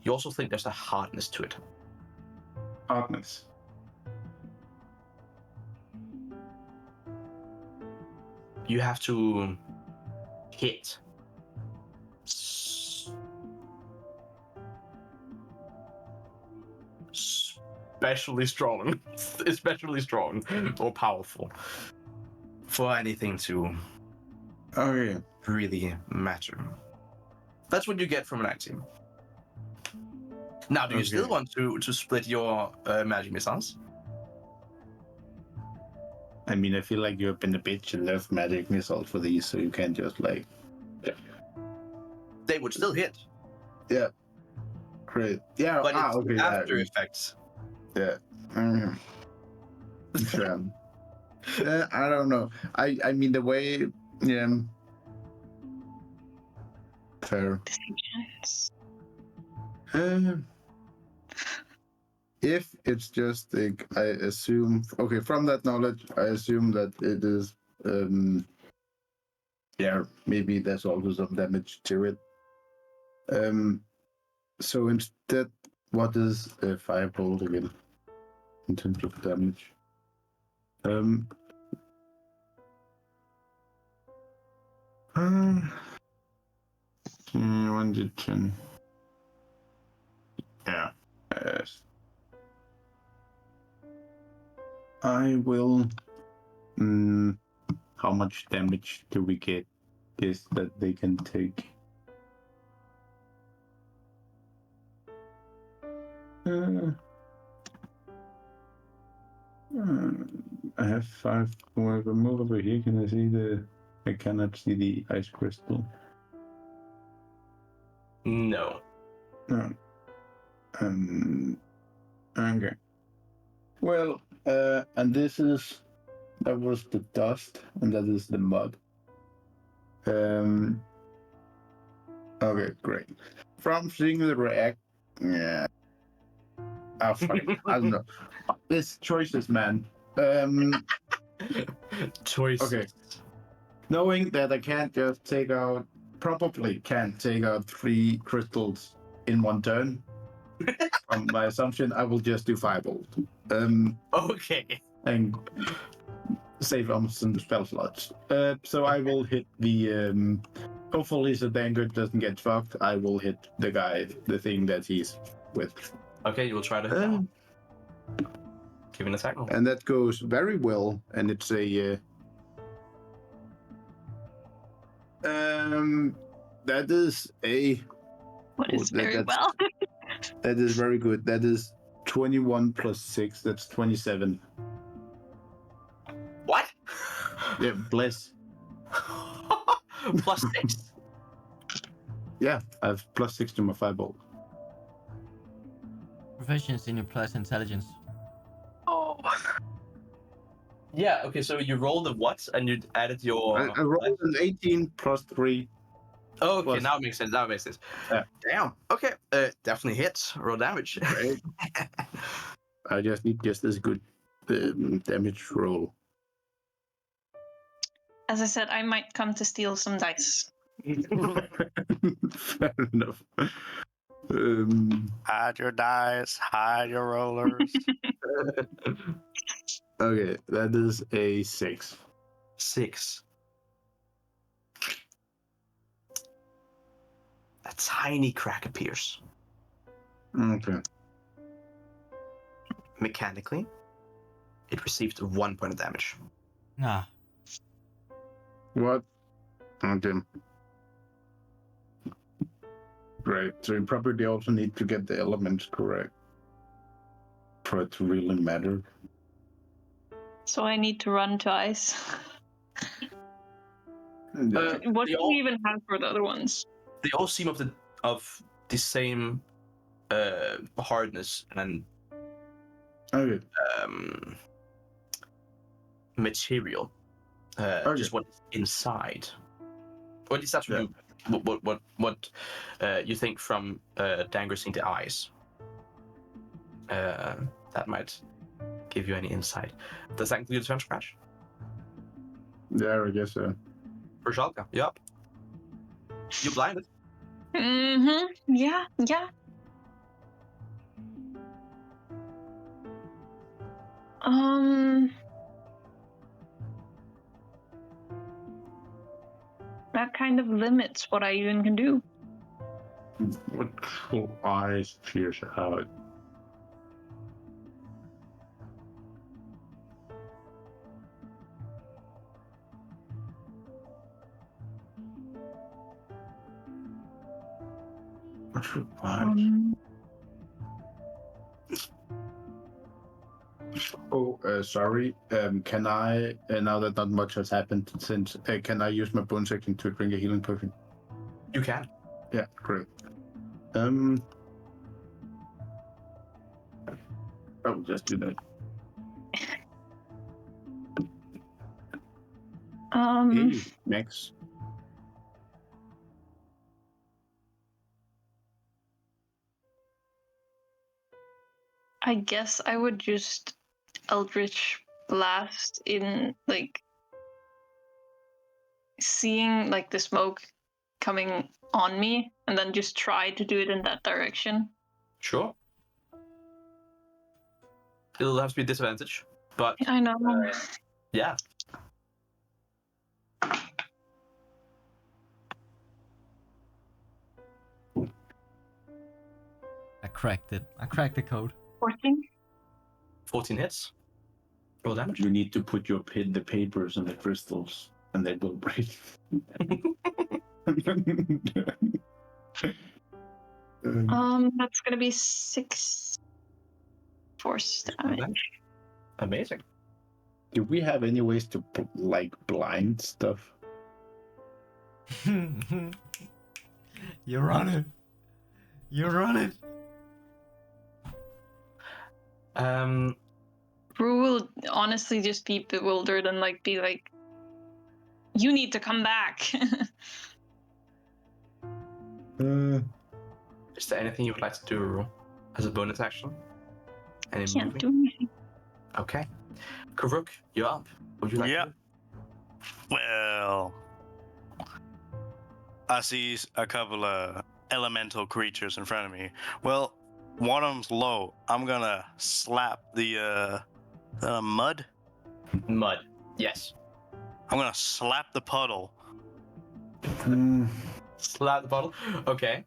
You also think there's a hardness to it. Hardness. You have to hit especially strong or powerful for anything to Okay. really matter. That's what you get from an axiom. Now, do you still Okay. want to split your magic missiles? I mean, I feel like you've been a bitch and left magic missiles for these, so you can't just like. They would still hit, Yeah. Great. Yeah. but it's okay. after Yeah. effects. Yeah. Sure. I don't know. I mean the way. Yeah. Fair. Decisions. if it's just like, I assume, okay, from that knowledge, I assume that it is, yeah, maybe there's also some damage to it. So instead, what is a firebolt again in terms of damage? 1d10. Yeah. Yes. I will. How much damage do we get? Is that they can take? I have 5. When I move over here, can I see the? I cannot see the ice crystal. No. No. Okay. Well, and that was the dust, and that is the mud. Okay, great. From seeing the react, yeah. Oh, fuck. I don't know. It's choices, man. Choices. Okay. Knowing that I can't just probably can't take out 3 crystals in one turn. From my assumption, I will just do firebolt. Okay. And save on some spell slots. So I will hit the. Hopefully, the Dangur doesn't get fucked. I will hit the guy, the thing that he's with. Okay, you will try to hit that one. Give an attack roll. And that goes very well. And it's a. That is a. What is very that's- well. That is very good. That is 21 plus 6. That's 27. What? Yeah, bless. Plus 6. Yeah, I have plus 6 to my firebolt. Proficiency in your plus intelligence. Oh. Yeah, okay, so you rolled the what and you added your. I rolled an 18 plus 3. Oh, okay, plus- now it makes sense. Now it makes sense. Yeah. Damn. Okay, definitely hits. Roll damage. Right. I just need just as good damage roll. As I said, I might come to steal some dice. Fair enough. Hide your dice, hide your rollers. Okay, that is a 6. 6. A tiny crack appears. Okay. Mechanically, it received 1 point of damage. Nah. What? Okay. Great. So you probably also need to get the elements correct for it to really matter. So I need to run to ice. Yeah. What they do all- we even have for the other ones? They all seem of the same hardness and Okay. material. Okay. Just what's inside. Or at least that's Yeah. what you think from Dangur seeing the eyes. That might give you any insight. Does that include defense crash? Yeah, I guess so. For Schalke? Yup. You blinded. Mm-hmm. Yeah, yeah. That kind of limits what I even can do. What cool eyes pierce out? What eyes? Sorry. Can I, now that not much has happened since, can I use my bonus action to drink a healing potion? You can. Yeah, great. I'll just do that. Hey, Max. I guess I would just Eldritch Blast in, like, seeing, like, the smoke coming on me, and then just try to do it in that direction. Sure. It'll have to be disadvantage, but I know. yeah. I cracked it. I cracked the code. 14? 14 hits. Roll damage. You need to put the papers on the crystals, and they will break. That's gonna be 6 force damage. Amazing. Do we have any ways to blind stuff? You're on it. You're on it. Rue will honestly just be bewildered and like be like, "You need to come back." Is there anything you would like to do as a bonus action? Any Can't moving? do anything. Okay. Koruk, you're up. What would you like Yeah. to do? Well, I see a couple of elemental creatures in front of me. Well, one of them's low. I'm gonna slap the mud. Mud. Yes. I'm gonna slap the puddle. Slap the bottle. Okay.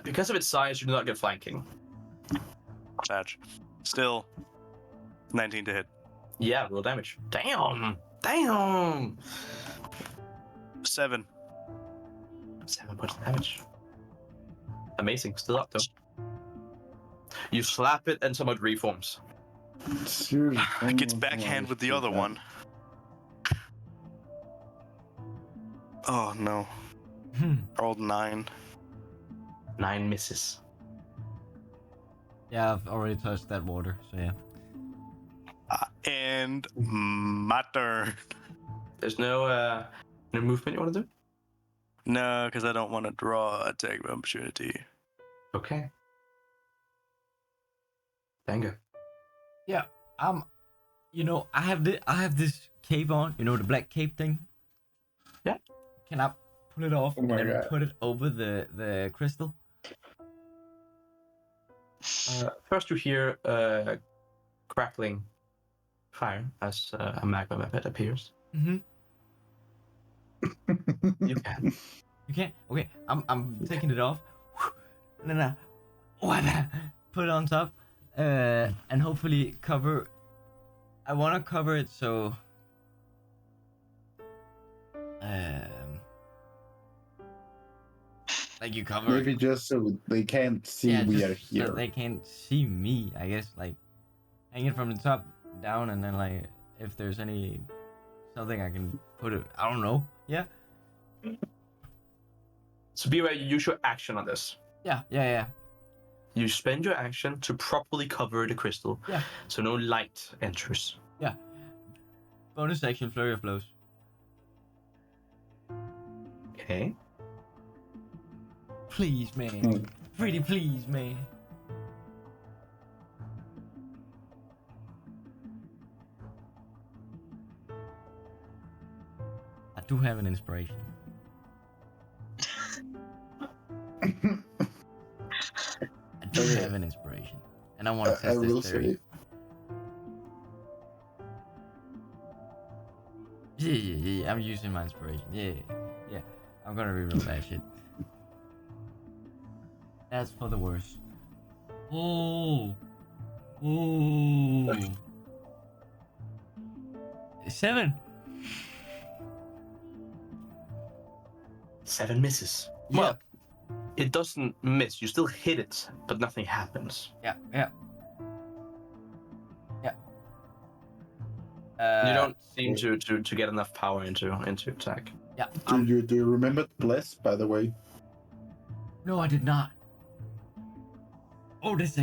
Because of its size, you do not get flanking. Badge. Still, 19 to hit. Yeah, roll damage. Damn. Damn. 7. 7 points of damage. Amazing. Still up though. You slap it and somewhat reforms. Gets backhand with the other one. Oh no. Rolled 9. 9 misses. Yeah, I've already touched that water, so yeah. And my turn. There's no movement you want to do? No, because I don't want to draw attack of opportunity. Okay. Dangur. You know, I have this cape on, you know, the black cape thing. Yeah. Can I pull it off Oh my and God. put it over the crystal? First you hear crackling fire as a magma method appears. Mm-hmm. You can. You can't? Okay, I'm taking it off. And then I put it on top. And hopefully cover. I want to cover it so. Like you cover. Maybe just so they can't see we just are here. So they can't see me, I guess. Like, hang it from the top down, and then like, if there's something I can put it. I don't know. Yeah. So be aware, you use your action on this. Yeah. You spend your action to properly cover the crystal. Yeah. So no light enters. Yeah. Bonus action, flurry of blows. Okay. Please, man. Pretty please, man. I do have an inspiration. I do Okay. have an inspiration. And I want to I test will this theory. say. Yeah. I'm using my inspiration. Yeah. I'm gonna reroll that shit. That's for the worst. Oh. 7. 7 misses. Yeah. Well, it doesn't miss. You still hit it, but nothing happens. Yeah. You don't seem to get enough power into attack. Yeah. Do you remember Bless, by the way? No, I did not. Oh, this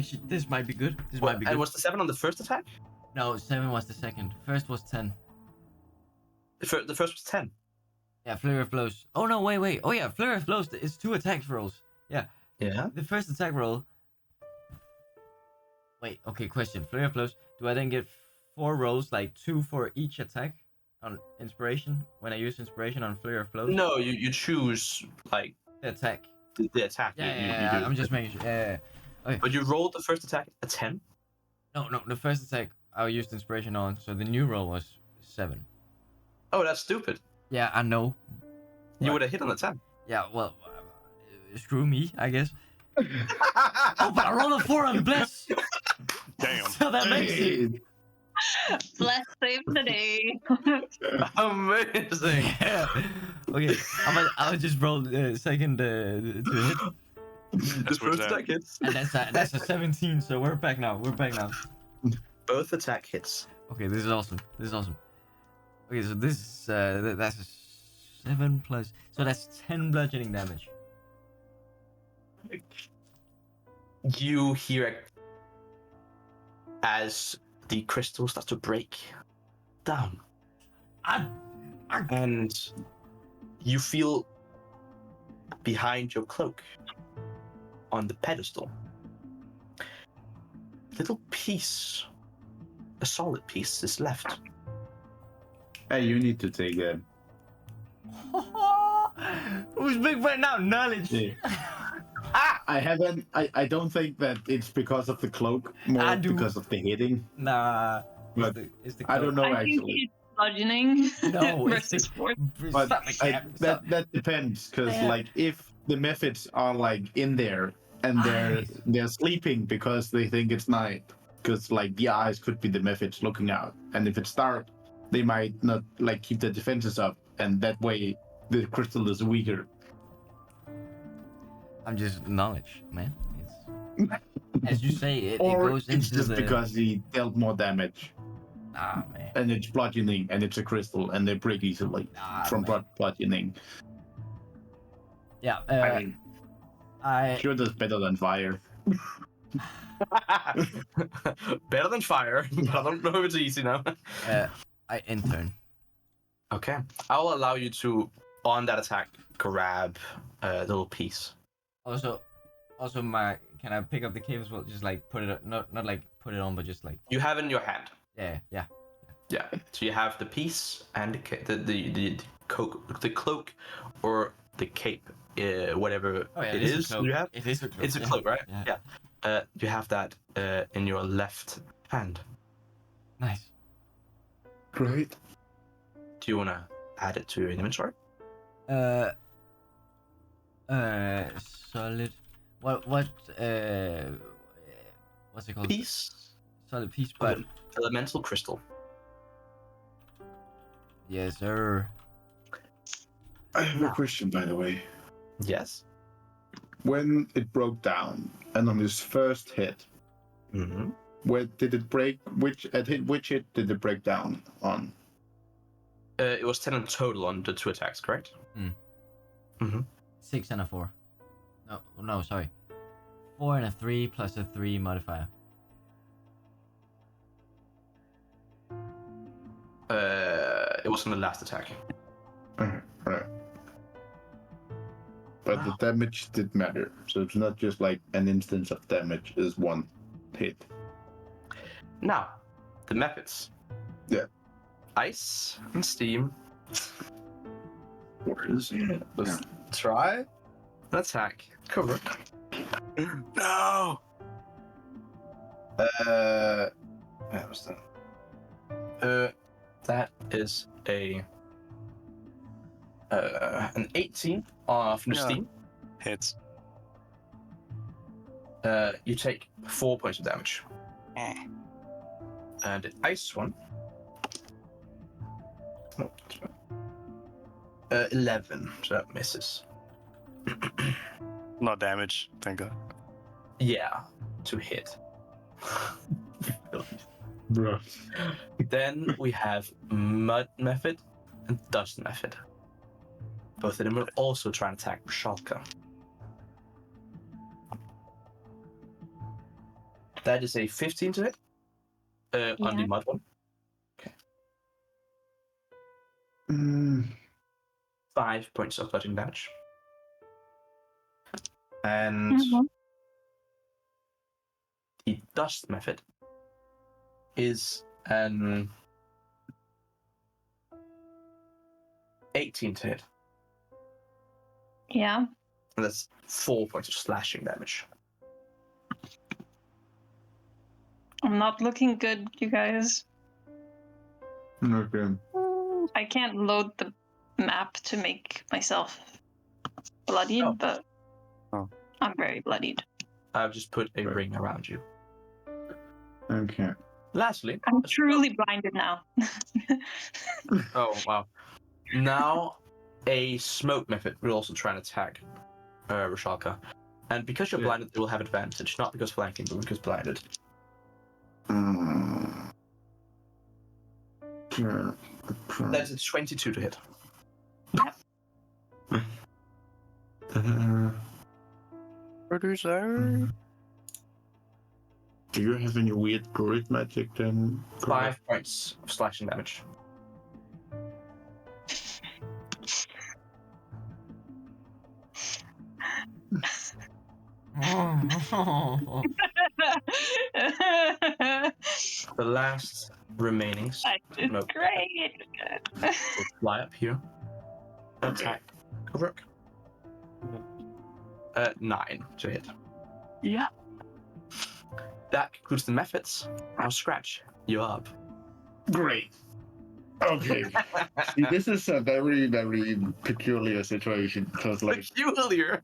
might be good. This might be good. And was the 7 on the first attack? No, 7 was the second. First was 10. The first was 10. Yeah, flurry of blows. Oh no, wait. Oh yeah, flurry of blows. It's 2 attack rolls. Yeah. Yeah. The first attack roll Wait, okay, question. Flurry of blows. Do I then get 4 rolls, like 2 for each attack on inspiration when I use inspiration on flurry of blows? No, you choose like The attack. the attack. Yeah, You do. I'm just making sure. Yeah. Okay. But you rolled the first attack a 10. No, the first attack I used inspiration on, so the new roll was 7. Oh, that's stupid. Yeah, I know. You What? would have hit on the 10. Yeah, well, screw me, I guess. Oh, but I rolled a 4 on bless. Damn. So that makes it. Bless save the day. Amazing. Yeah. Okay, I'll just roll second to hit. The first that. attack hits. And that's a 17, so we're back now. Both attack hits. Okay, this is awesome. Okay, so this is that's a 7 plus, so that's 10 bludgeoning damage. You hear it as the crystal starts to break down. And you feel behind your cloak on the pedestal a little piece, a solid piece is left. Hey, you need to take that. Who's big right now? Knowledge. Yeah. I don't think that it's because of the cloak, more I do. because of the hitting. Nah. But It's the I don't know I think actually. it's bludgeoning. No, it's versus force. But Stop the cap. Stop. that depends, because Yeah. like if the methods are like in there and they're sleeping because they think it's night, because like the eyes could be the methods looking out, and if it's dark, they might not like keep their defenses up, and that way the crystal is weaker. I'm just knowledge, man. It's as you say, it Or goes it's into just the. because he dealt more damage, Ah, man. and it's bludgeoning, and it's a crystal, and they break easily from man. bludgeoning. Yeah. I mean, I sure, that's better than fire. Better than fire, but I don't know if it's easy now. I intern. Okay, I'll allow you to, on that attack, grab a little piece. Also, can I pick up the cape as well? Just like put it, not like put it on, but just like. You have it in your hand. Yeah. Yeah. So you have the piece and the cloak or the cape, whatever Oh yeah, it is is. a cloak. You have. It is a cloak. It's a yeah. cloak, right? Yeah. You have that in your left hand. Nice. Great. Do you wanna add it to your inventory? Solid. What? What's it called? Piece. Solid piece, Of but an elemental crystal. yes, sir. I have a question, by the way. Yes. When it broke down, and on his first hit, Mm-hmm. where did it break? Which hit did it break down on? It was 10 in total on the 2 attacks, correct? Mm. Mm-hmm. 6 and a 4. No, sorry. 4 and a 3 plus a 3 modifier. It was on the last attack. Right. But the damage did matter, so it's not just like an instance of damage is one hit. Now, the methods. Yeah. Ice and steam. Where is it? Let's try an attack. Cover. No. Where was that? That is an 18 from the Yeah. steam. Hits. You take 4 points of damage. Eh. And the ice one. 11, so that misses. Not damage, thank God. Yeah, to hit. Bro. Then we have mud method and dust method. Both of them will also try and attack Schalke. That is a 15 to hit. On the Yeah. mud one. Mm, 5 points of bludgeoning damage. And Mhm. the dust method is an 18 to hit. Yeah. And that's 4 points of slashing damage. I'm not looking good, you guys. Okay. I can't load the map to make myself bloodied, Oh. but Oh. I'm very bloodied. I've just put a Right. ring around you. Okay. Lastly, I'm a truly blinded now. Oh, wow. Now, a smoke method will also try and attack Rashalka. And because you're Yeah. blinded, it will have advantage, not because flanking, but because blinded. Sure. That's a 22 to hit. Producer. Do you have any weird druid magic then? 5 points of slashing damage. The last remaining It's smoke great. will fly up here and attack Koruk. 9 to hit. Yeah. That concludes the methods. Now, Scratch, you're up. Great. Okay. See, this is a very, very peculiar situation because, like, Peculiar.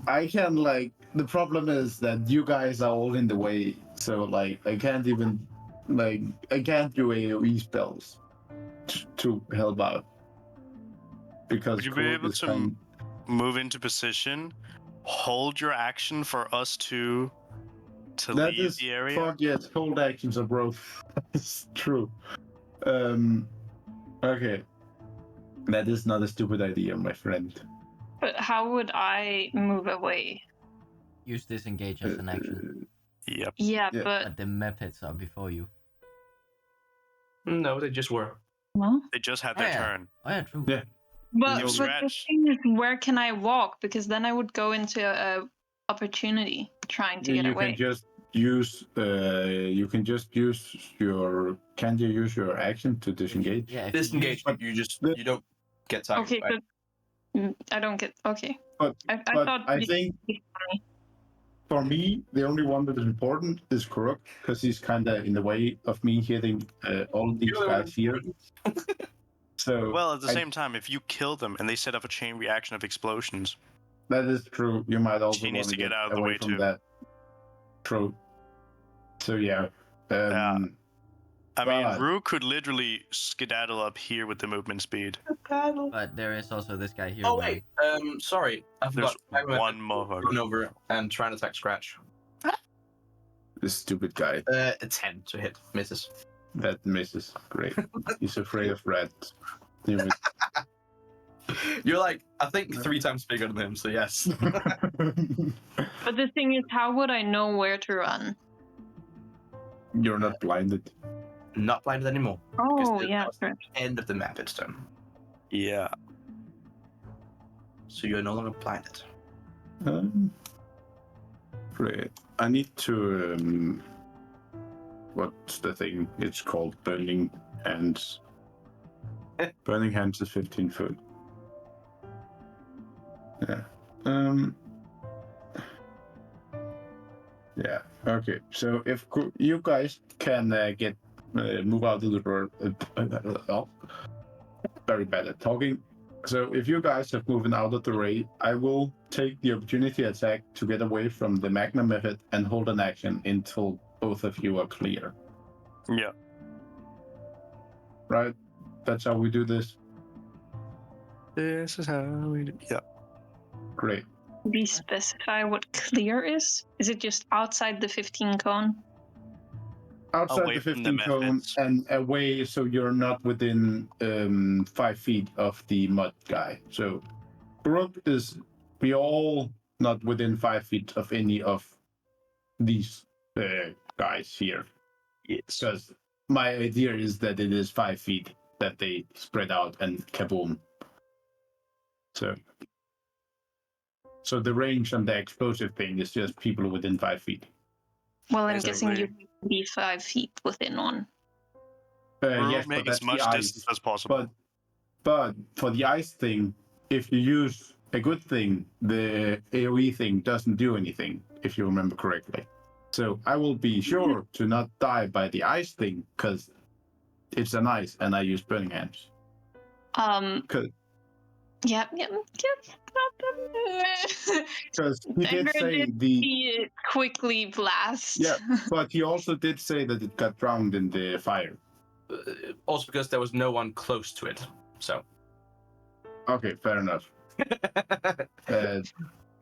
I can, like, the problem is that you guys are all in the way, so, like, I can't even, like, I can't do AoE spells to help out because Would you be Koruk able is to move into position, hold your action for us to That leave is the area? fuck yes, hold actions are broke. It's true. Okay. That is not a stupid idea, my friend. But how would I move away? Use disengage as an action, Yep. Yeah, Yeah. but the methods are before you. No, they just were. well, They just had Oh, their yeah. turn. Oh yeah, true. Yeah. but You the scratch. thing is, where can I walk? Because then I would go into a opportunity trying to get You away. can just use your can you use your action to disengage? Yeah, if you Disengage, use- you don't get targeted. Okay, so I don't get. Okay, But I but thought. I think for me the only one that is important is Koruk because he's kind of in the way of me hitting all these guys here. So Well, at the same time, if you kill them and they set up a chain reaction of explosions, that is true. You might also She want needs to to get get out of the away way, from too. that. True. So yeah. Yeah. I mean, But- Rue could literally skedaddle up here with the movement speed. but there is also this guy here. Oh wearing- wait, sorry, I There's forgot. one Run motherfucker. over and try and attack Scratch. This stupid guy A 10 to hit, misses. that misses. Great. He's afraid of rats. Damn it. You're like, I think 3 times bigger than him, so yes. But the thing is, how would I know where to run? You're not blinded. Not blinded anymore. Oh, the yeah, sure. End of the map it's done. Yeah. So you're no longer blinded. Great. I need to. What's the thing? It's called Burning Hands. Burning Hands is 15 foot. Yeah. Yeah. Okay. So if you guys can get move out of the door, very bad at talking. So if you guys have moved out of the way, I will take the opportunity attack to get away from the Magna method and hold an action until both of you are clear. Yeah. Right? That's how we do this. This is how we do. Yeah. Great. We specify what clear is? Is it just outside the 15 cone? Outside Away the from the 15 cone methods. and away so you're not within 5 feet of the mud guy. So Brook is, we all not within 5 feet of any of these guys here. Yes. Because my idea is that it is 5 feet that they spread out and kaboom. So the range on the explosive thing is just people within 5 feet. Well, I'm guessing you Basically. would be 5 feet within one. Yes, Make but as that's much the ice. distance as possible. But for the ice thing, if you use a good thing, the AoE thing doesn't do anything, if you remember correctly. So I will be sure to not die by the ice thing, because it's an ice and I use burning hands. Because Yeah. he did Dangur say did the... see it quickly blast. Yeah, but he also did say that it got drowned in the fire. Also because there was no one close to it. So. Okay, fair enough.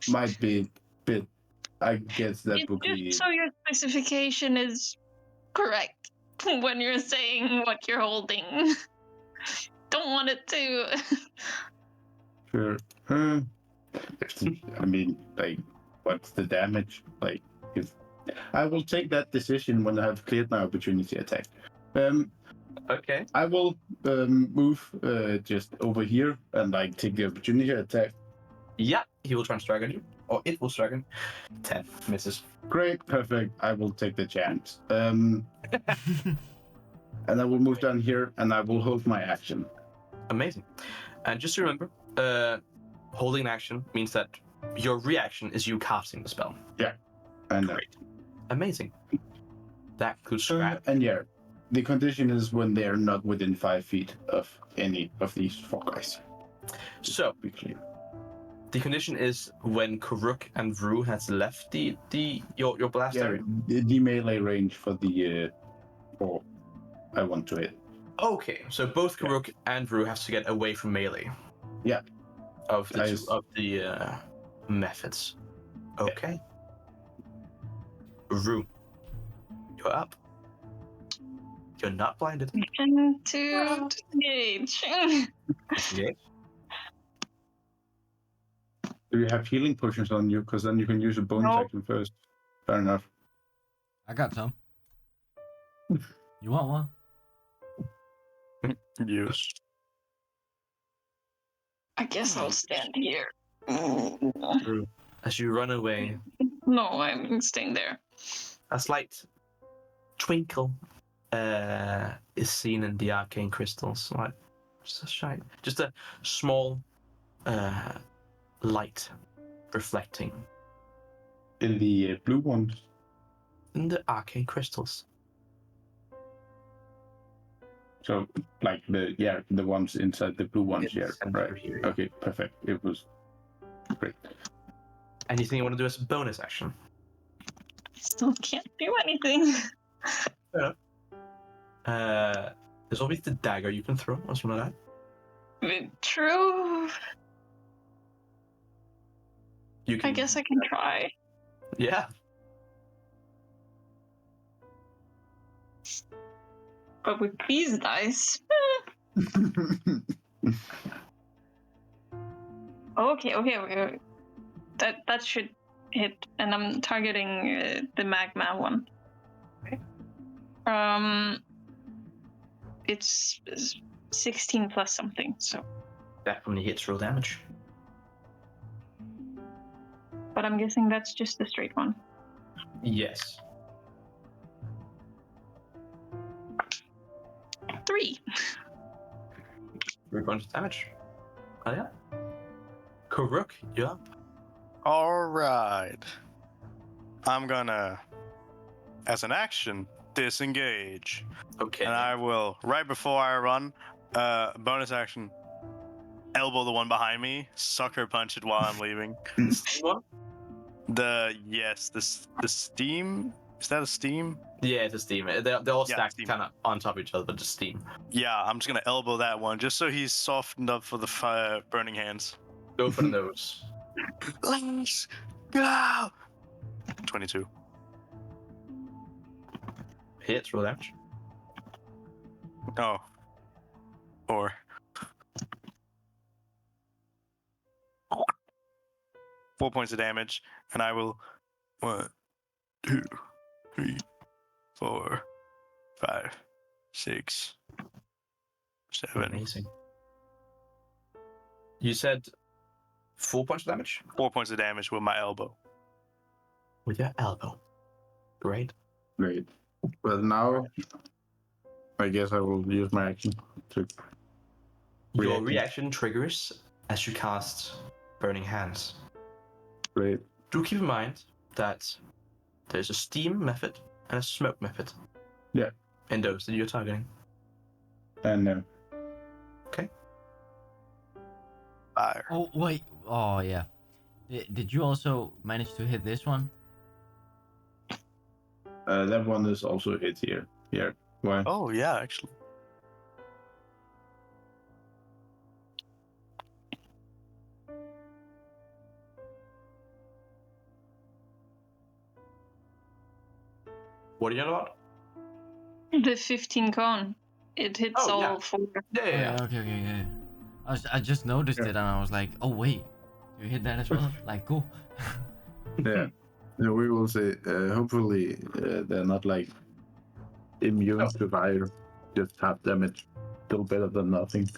Might be a bit... I guess that It's would be... just so your specification is correct when you're saying what you're holding. Don't want it to. Sure. I mean, like, what's the damage? Like, if I will take that decision when I have cleared my opportunity attack. Okay. I will move just over here and like take the opportunity attack. Yeah, he will try and strike on you. Or it will strike on you. 10 misses. Great, perfect. I will take the chance. And I will move down here and I will hold my action. Amazing. And just remember, holding an action means that your reaction is you casting the spell. And Great. Amazing. That could scrap. and yeah, the condition is when they are not within 5 feet of any of these 4 guys. So, Be clear. the condition is when Koruk and Vru has left your blast Yeah, area. the melee range for the 4 I want to hit. Okay, so both Koruk and Vru have to get away from melee. Yeah. Of the methods. Okay. Vru, you're up. You're not blinded. And to engage. Disengage. Do you have healing potions on you? Because then you can use a bonus No. action first. Fair enough. I got some. You want one? Yes. I guess I'll stand here. Vru, as you run away, No, I'm staying there. a slight twinkle is seen in the arcane crystals. Like just a shine, just a small light reflecting In the blue ones. in the arcane crystals. So, like the ones inside the blue ones, In the yeah, center right. here. Okay, perfect. It was great. Anything you want to do as a bonus action? Still can't do anything. There's always the dagger you can throw or something like that. True. You can, I guess I can try. Yeah. But with these dice. Okay. That should hit, and I'm targeting the magma one. Okay. It's 16 plus something, so. Definitely hits roll damage. But I'm guessing that's just the straight one. Yes. 3. 3 points of damage. Oh yeah. Koruk, you're up. All right. I'm gonna, as an action, disengage. Okay. And I will, right before I run, bonus action, elbow the one behind me, sucker punch it while I'm leaving. The steam one? The steam. Is that a steam? Yeah, it's a steam. They're all Yeah, stacked steam. kind of on top of each other, but just steam. Yeah, I'm just gonna elbow that one just so he's softened up for the burning hands. Go for the nose. Let's go. 22. Hits, roll damage. Oh. 4. 4 points of damage, and I will 1, 2, 3, 4, 5, 6, 7. Amazing. You said 4 points of damage? 4 points of damage with my elbow. With your elbow. Great. Great. Well, now I guess I will use my action to. Your Reaction. reaction triggers as you cast Burning Hands. Great. Do keep in mind that there's a steam method and a smoke method. Yeah. In those that you're targeting. And Fire. Oh wait. Oh yeah. Did you also manage to hit this one? that one is also hit here. Here. Why? Oh yeah, actually. What are you on about? The 15 cone. It hits Oh, all yeah. four. Yeah, Oh, yeah. Okay. Okay. Yeah. I just noticed it and I was like, oh wait, you hit that as well? Like, cool. Yeah. No, we will say. Hopefully, they're not like immune No. to fire. Just half damage. Still better than nothing.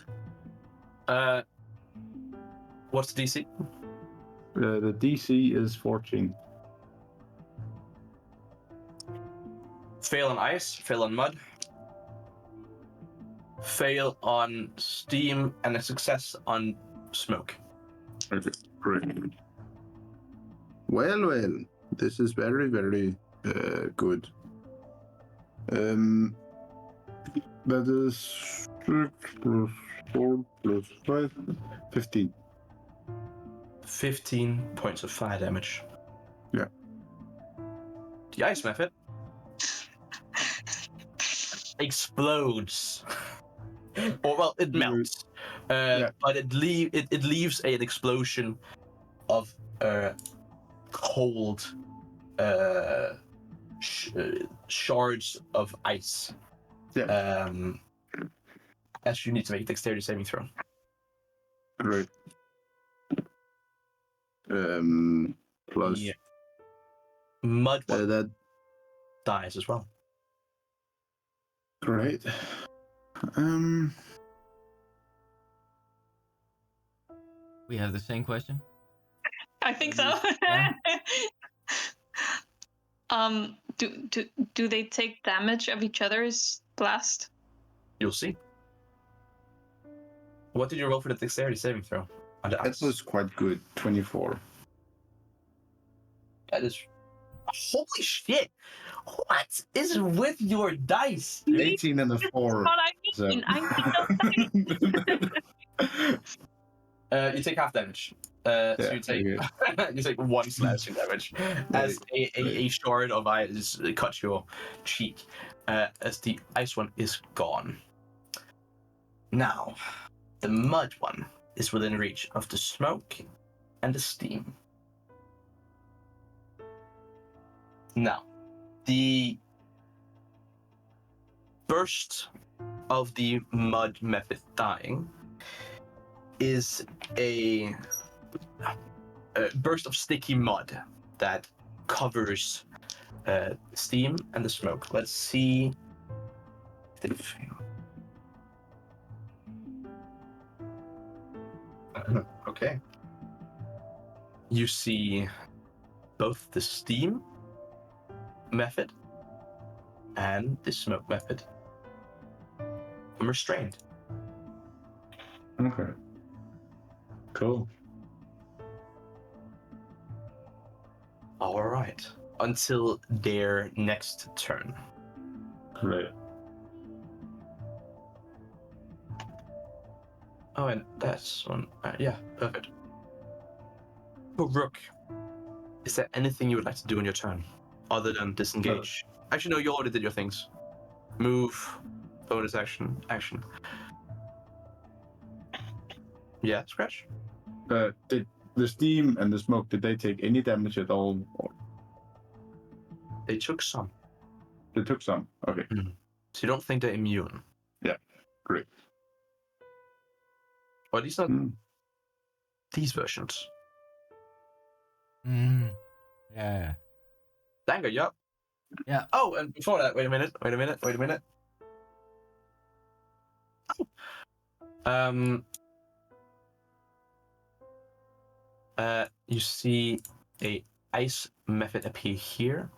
What's the DC? The DC is 14. Fail on ice, fail on mud, fail on steam, and a success on smoke. Okay, great. Well, this is very, very good. That is 6 plus 4 plus 5, 15. 15 points of fire damage. Yeah. The ice method explodes. Or, well, it melts. But it leaves an explosion of cold shards of ice. Yeah. As you need to make a dexterity saving throw. Great. Plus The mud one that. dies as well. Great. We have the same question. I think so. Yeah. Do they take damage of each other's blast? You'll see. What did you roll for the dexterity saving throw? On the That ice? was quite good. 24. That is. Holy shit! What is with your dice? 18 and a 4. What I mean, So- I need You take half damage. So Yeah, you take okay. you take 1 slashing damage as a shard of ice cuts your cheek. As the ice one is gone. Now, the mud one is within reach of the smoke and the steam. Now, the burst of the mud method dying is a burst of sticky mud that covers steam and the smoke. Let's see if they fail. Okay. You see both the steam method and the smoke method. I'm restrained. Okay. Cool. All right. Until their next turn. Great. Oh, and that's one. Yeah, perfect. Koruk, is there anything you would like to do in your turn other than disengage? Actually, no, you already did your things. Move, bonus action, action. Yeah, scratch. Did the steam and the smoke, did they take any damage at all? Or They took some. they took some. Okay. So you don't think they're immune? Yeah. Great. Or at least not Mm. these versions. Yeah. Dangur, yup. Yeah. Oh, and before that, wait a minute. You see a ice method appear here.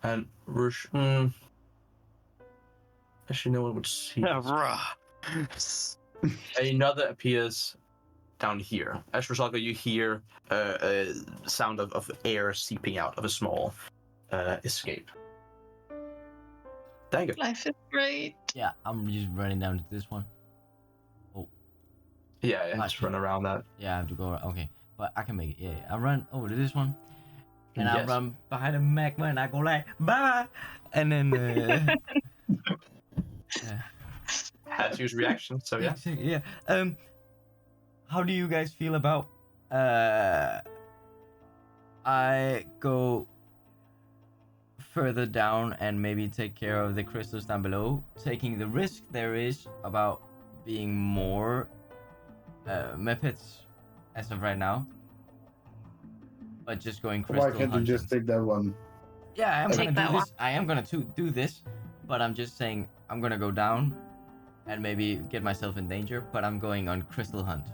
And actually, no one would see. Yeah, this. bruh. Another appears down here. As Rosalka, you hear a sound of air seeping out of a small escape. Dangur. Life is great. Yeah, I'm just running down to this one. Yeah, Ah, just shit. run around that. Yeah, I have to go. Okay, but I can make it. Yeah, I run over to this one, and I Yes. run behind the magma, and I go like bye, and then Has used reaction, so yeah. yeah. How do you guys feel about I go further down and maybe take care of the crystals down below, taking the risk there is about being more Muppets as of right now, but just going crystal Why can't you hunting. just take that one? Yeah, I am Take gonna that do this. I am gonna do this, but I'm just saying I'm gonna go down and maybe get myself in danger. But I'm going on crystal hunt.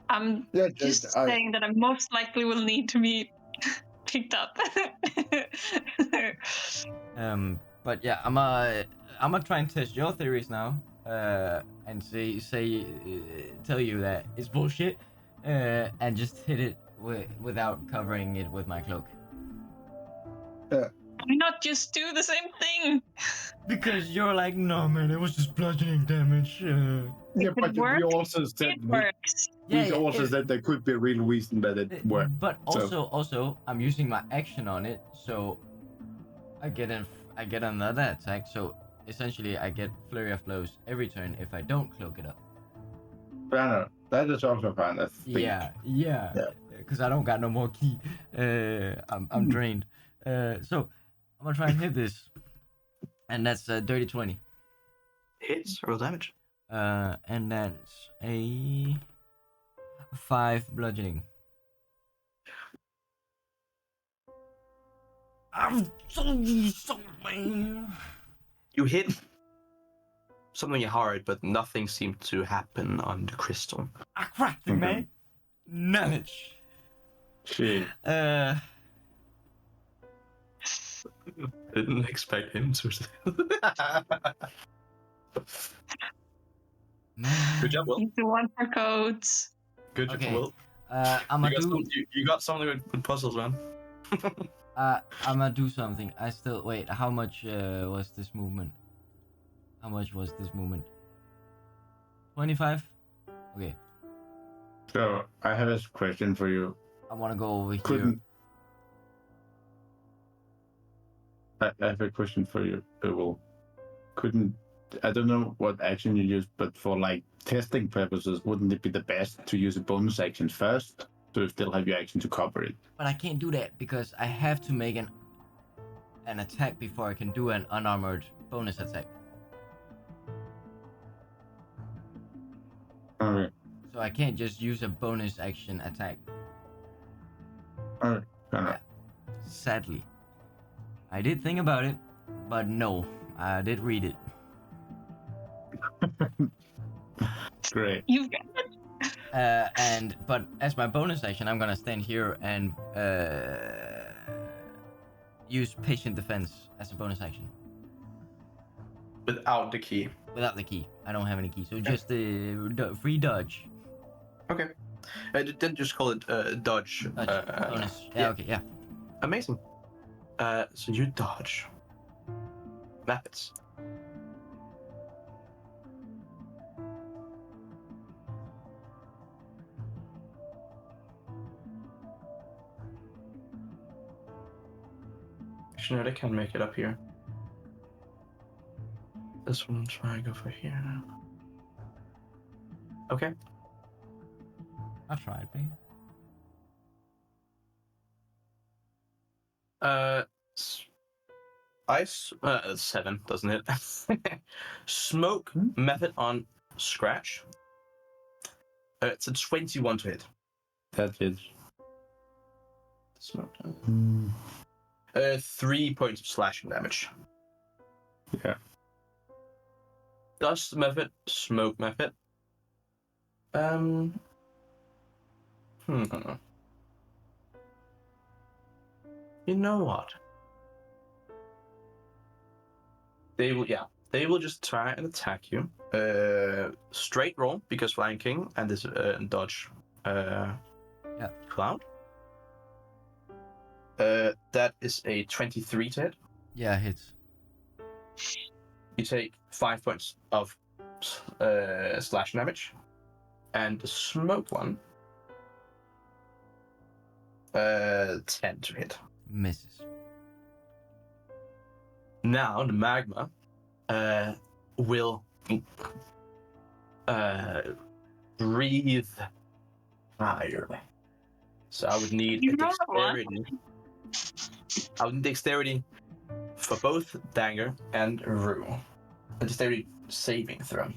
I'm Yeah, just saying that I most likely will need to be picked up. But yeah, I'm gonna try and test your theories now. And tell you that it's bullshit. And just hit it without covering it with my cloak. Why not just do the same thing? Because you're like, no man, it was just bludgeoning damage. Yeah, If but it we works, also said it works. we also said there could be a real reason that it worked. But so. also, I'm using my action on it, so I get another attack. So essentially, I get flurry of blows every turn if I don't cloak it up. Fair enough. That is also fine. I think. Yeah. Because I don't got no more key. I'm drained. So I'm gonna try and hit this, and that's a dirty 20. Hits, roll damage. And that's a 5 bludgeoning. I'm so man. You hit something hard, but nothing seemed to happen on the crystal. I cracked it, man. Knowledge. Shit. Didn't expect him to. Man. Good job, Will. He's the one for codes. Good job, Okay. Will. I'm You gonna got, do. you got something with puzzles, man. I'm gonna do something. I still wait. How much was this movement? How much was this movement? 25. Okay. So I have a question for you. I want to go over here. I have a question for you, Will. I don't know what action you use, but for like testing purposes, wouldn't it be the best to use a bonus action first, so you still have your action to cover it? But I can't do that because I have to make an attack before I can do an unarmored bonus attack. Alright. So I can't just use a bonus action attack. Alright. Fair enough. Sadly. I did think about it, but no. I did read it. Great. You've got it. But as my bonus action, I'm gonna stand here and use patient defense as a bonus action. Without the key. Without the key, I don't have any key, so just free dodge. Okay. Then just call it dodge. Bonus. Yeah. Okay. Yeah. Amazing. So you dodge. Methods. Actually, no, they can make it up here. This one's trying to go for here now. Okay. I tried, man. Ice 7, doesn't it? Smoke method on scratch. It's a 21 to hit. That is. Smoke. 3 points of slashing damage. Yeah. Dust method, smoke method. You know what? They will just try and attack you. Straight roll because flanking and this dodge. Cloud. That is a 23 to hit. Yeah, hits. You take 5 points of slash damage, and the smoke one. 10 to hit. Misses. Now the magma will breathe fire. So I would need a dexterity. I would need dexterity for both Dangur and Rue. A dexterity saving throw.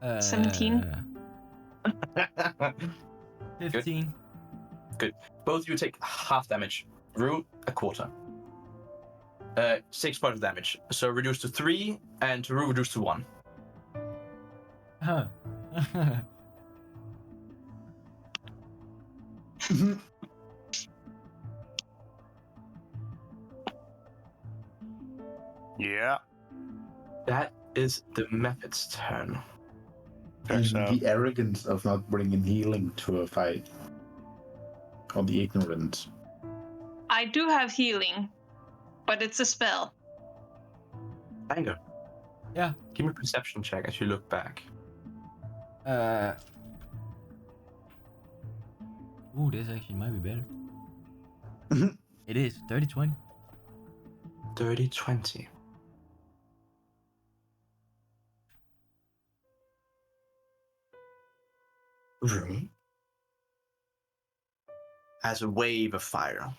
Uh, 17. 15. Both of you take half damage. Rue, a quarter. 6 points of damage. So reduced to 3, and Rue reduced to 1. Huh. Yeah. That is the Mephit's turn. Turns And out. the arrogance of not bringing healing to a fight. Or the ignorance. I do have healing, but it's a spell. Dangur. Yeah. Give me a perception check as you look back. Ooh, this actually might be better. It is 30-20. 30-20. Room. As a wave of fire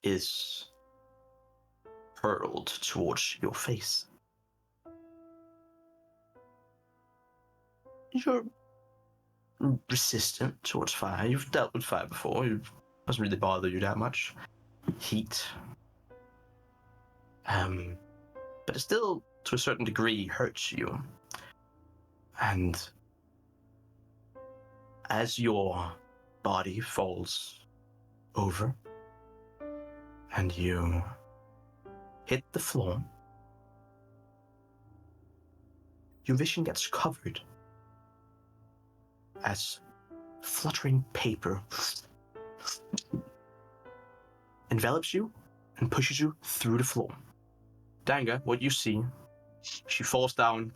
is hurled towards your face. You're resistant towards fire. You've dealt with fire before. It doesn't really bother you that much. Heat. But it still, to a certain degree, hurts you. And as your body falls over and you hit the floor, your vision gets covered as fluttering paper envelops you and pushes you through the floor. Dangur, what you see, she falls down,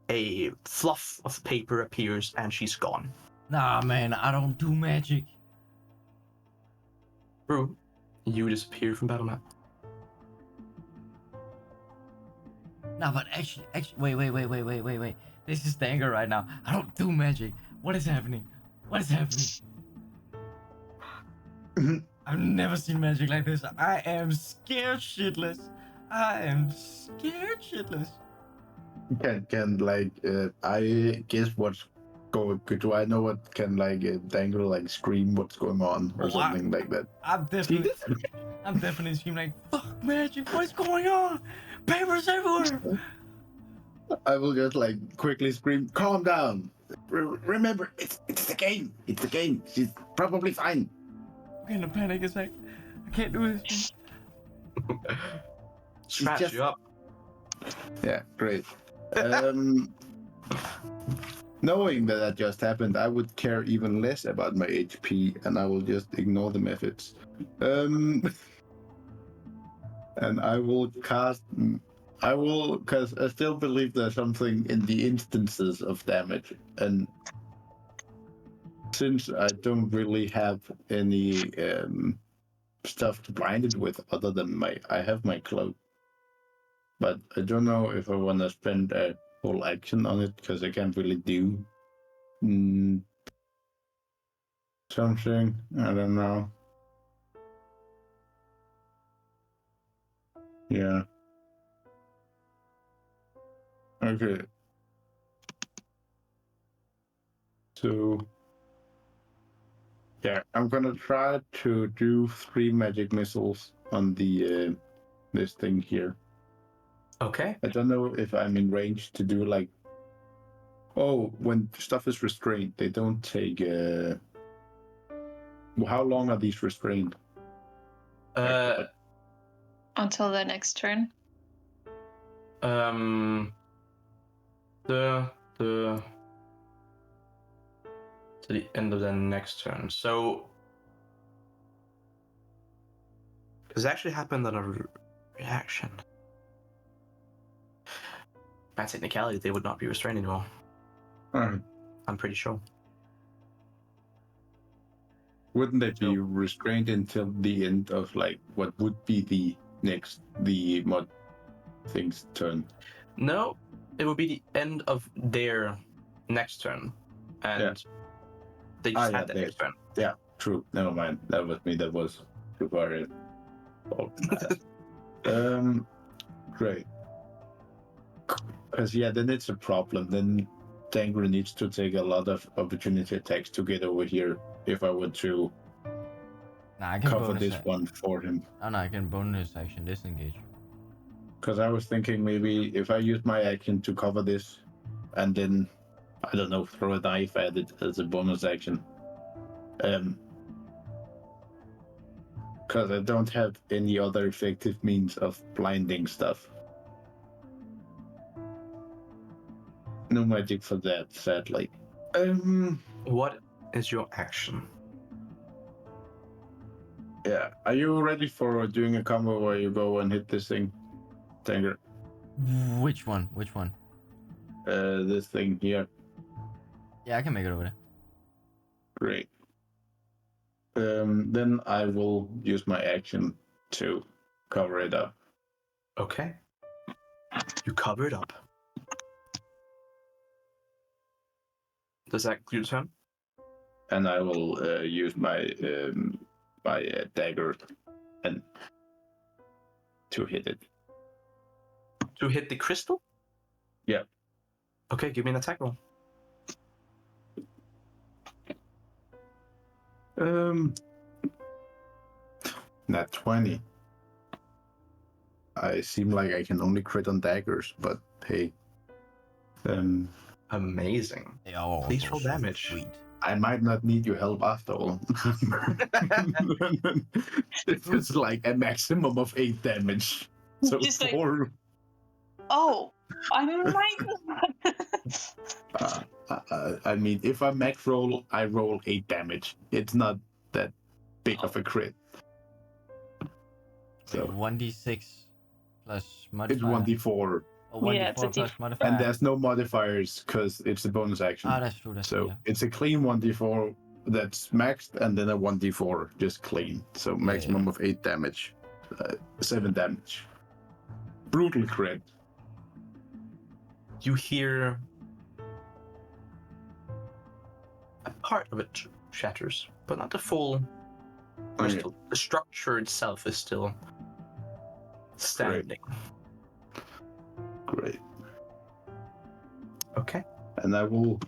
a fluff of paper appears, and she's gone. Nah, man, I don't do magic. Rue, you disappear from battle map. Nah, but actually, wait. This is Dangur right now. I don't do magic. What is happening? What is happening? I've never seen magic like this. I am scared shitless. Can like I guess what's going? Do I know what can like Dangle like scream what's going on or something like that? I'm definitely screaming like, fuck magic, what's going on? Papers everywhere. I will just like quickly scream, calm down. Remember, it's the game. It's the game. She's probably fine. I'm getting a panic attack. I can't do this. Scratch just- you up. Yeah, great. Knowing that just happened, I would care even less about my HP, and I will just ignore the methods. And I will cast. Because I still believe there's something in the instances of damage, and since I don't really have any stuff to bind it with other than I have my cloak, but I don't know if I want to spend a whole action on it because I can't really do something. I don't know. Yeah. Okay. So, yeah, I'm gonna try to do 3 magic missiles on the this thing here. Okay. I don't know if I'm in range to do like. Oh, when stuff is restrained, they don't take. How long are these restrained? Until the next turn. The to the end of the next turn. So this actually happened on a reaction. By technicality, they would not be restrained anymore. Alright. I'm pretty sure. Wouldn't they be restrained until the end of like what would be the mod thing's turn? No, it would be the end of their next turn, and they just had that next turn. Yeah, true. Never mind. That was me. That was too far in. Great. Because then it's a problem. Then Dangur needs to take a lot of opportunity attacks to get over here. If I were to I can cover this one for him. Oh no, I can bonus action disengage. Because I was thinking maybe if I use my action to cover this, and then I don't know, throw a knife at it as a bonus action. Because I don't have any other effective means of blinding stuff. No magic for that, sadly. What is your action? Yeah. Are you ready for doing a combo where you go and hit this thing, Dangur? Which one? Which one? This thing here. Yeah, I can make it over there. Great. Then I will use my action to cover it up. Okay. You cover it up. Does that include turn? And I will use my dagger and to hit it. To hit the crystal? Yeah. Okay, give me an attack roll. Nat 20. I seem like I can only crit on daggers, but hey. Amazing. Please roll damage. Sweet. I might not need your help after all. It's like a maximum of 8 damage. So Just 4. Like, oh, I might. I mean, if I max roll, I roll 8 damage. It's not that big of a crit. So 1d6 plus modifier. It's 1d4. Oh, 1d4 Yeah, it's a plus modifier. And there's no modifiers because it's a bonus action. Ah, that's true. So it's a clean 1d4 that's maxed, and then a 1d4 just clean. So maximum of 8 damage. 7 damage. Brutal crit. You hear a part of it shatters, but not the full crystal. Okay. The structure itself is still standing. Great. Okay. And I will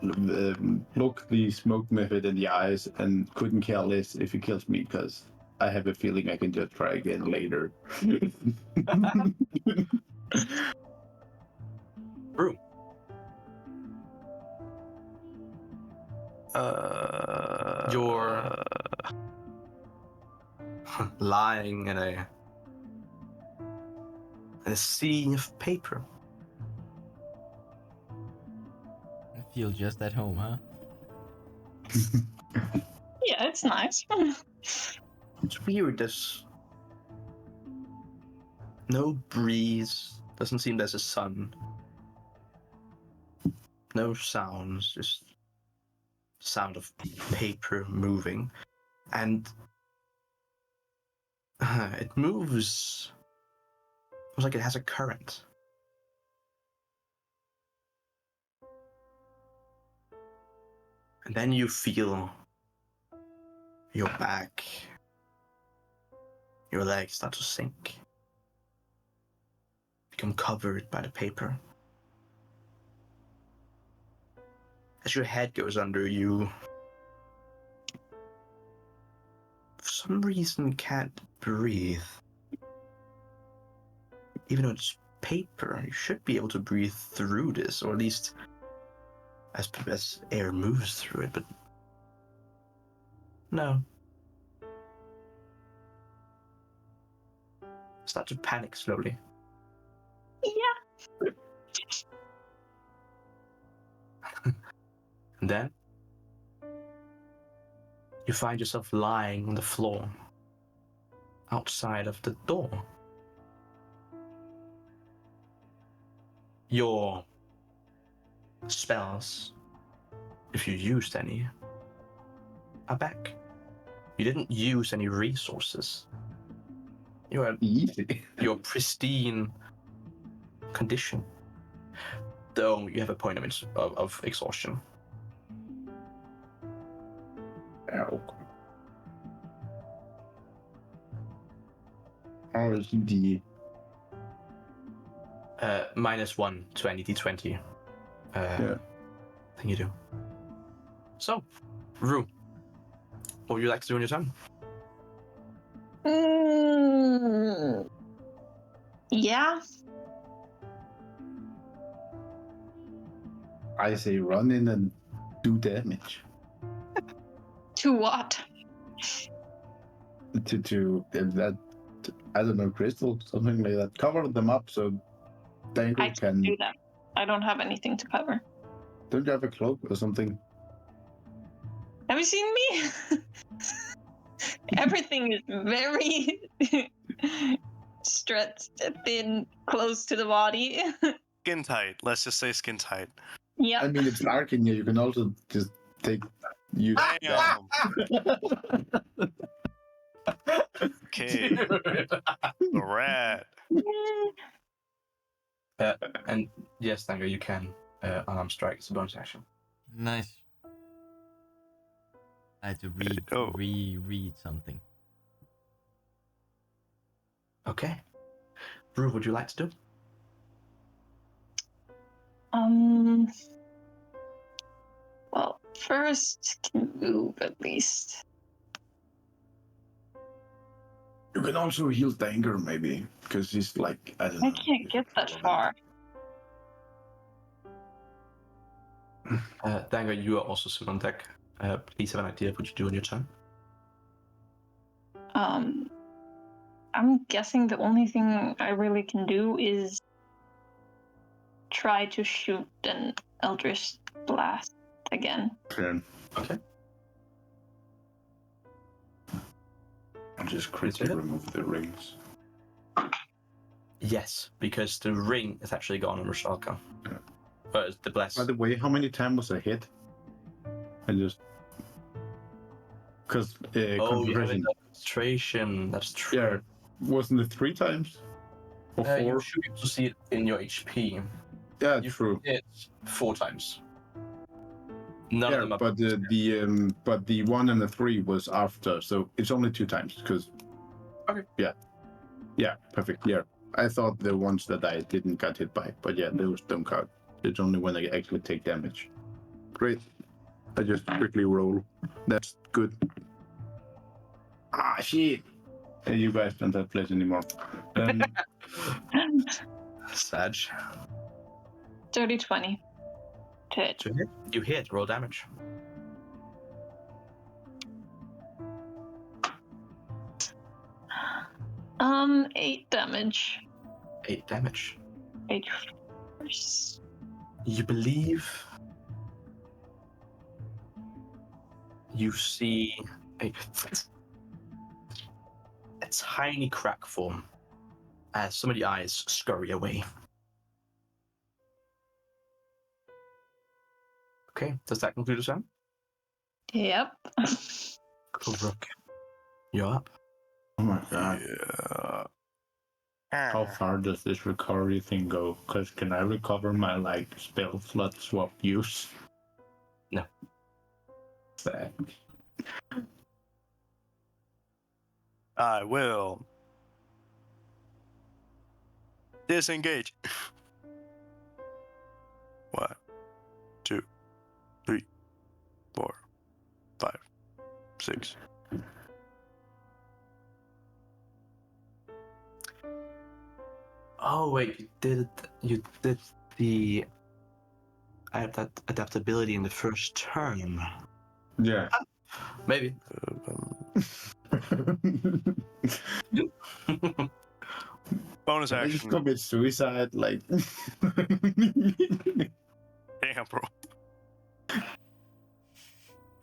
look the smoke method in the eyes and couldn't care less if he kills me, because I have a feeling I can just try again later. Room. You're lying in a sea of paper. I feel just at home, huh? Yeah, it's nice. It's weird. There's no breeze. Doesn't seem there's a sun. No sounds. Just sound of paper moving, and it moves. It's like it has a current. And then you feel your back, your legs start to sink, become covered by the paper. As your head goes under, you, for some reason, can't breathe. even though it's paper, you should be able to breathe through this, or at least as air moves through it, but no. Start to panic slowly. Yeah. And then you find yourself lying on the floor outside of the door. Your spells, if you used any, are back. You didn't use any resources. You are Easy. your pristine condition. Though you have a point of exhaustion. Ow. How is the -1 to any d20 thing you do. So, Rue, what would you like to do on your turn? Yeah. I say run in and do damage To what? to that I don't know, crystal, something like that. Cover them up so Dangur I can. do that. I don't have anything to cover. Don't you have a cloak or something? Have you seen me? Everything is very stretched, thin, close to the body. Skin tight. Let's just say skin tight. Yeah. I mean, it's dark in here. You can also just use that. Damn. Okay. The rat. And yes, Dangur, you can unarmed strike. It's a bonus action. Nice. I had to reread something. Okay. Rue, would you like to do? Well, first can move at least. You can also heal Dangur, maybe, because he's like, I don't know. I can't get that far. Dangur, you are also still on deck. Please have an idea of what you do on your turn. I'm guessing the only thing I really can do is try to shoot an Eldritch Blast again. Turn. Okay. I'll just quickly remove the rings. Yes, because the ring is actually gone on Rashalka. Yeah. But it's the bless. By the way, how many times was I hit? I just... Because Oh, you have concentration. concentration. That's true. Yeah, wasn't it 3 times? Or 4? You should be able to see it in your HP. Yeah, You true. hit 4 times. None of Yeah, them are. but the 1 and the 3 was after, so it's only 2 times. Because. Okay. Yeah, perfect. Yeah, I thought the ones that I didn't get hit by, but yeah, those don't count. It's only when I actually take damage. Great. I just quickly roll. That's good. Ah, shit. Hey, you guys don't have place anymore. Sag. 30-20 to hit. To hit. You hit. Roll damage. Um, 8 damage. 8 damage. 8 force. You believe you see a tiny crack form as some of the eyes scurry away. Okay, does that conclude the turn? Yep. Koruk, you're up. Oh my god. Yeah. How far does this recovery thing go? Because can I recover my, like, spell slot swap use? No. Sad. I will disengage. 1, 2, 3, 4, 5, 6. Oh wait, you did the adaptability in the first turn. Yeah. Maybe. Bonus I just action. commit suicide, like. Damn, bro.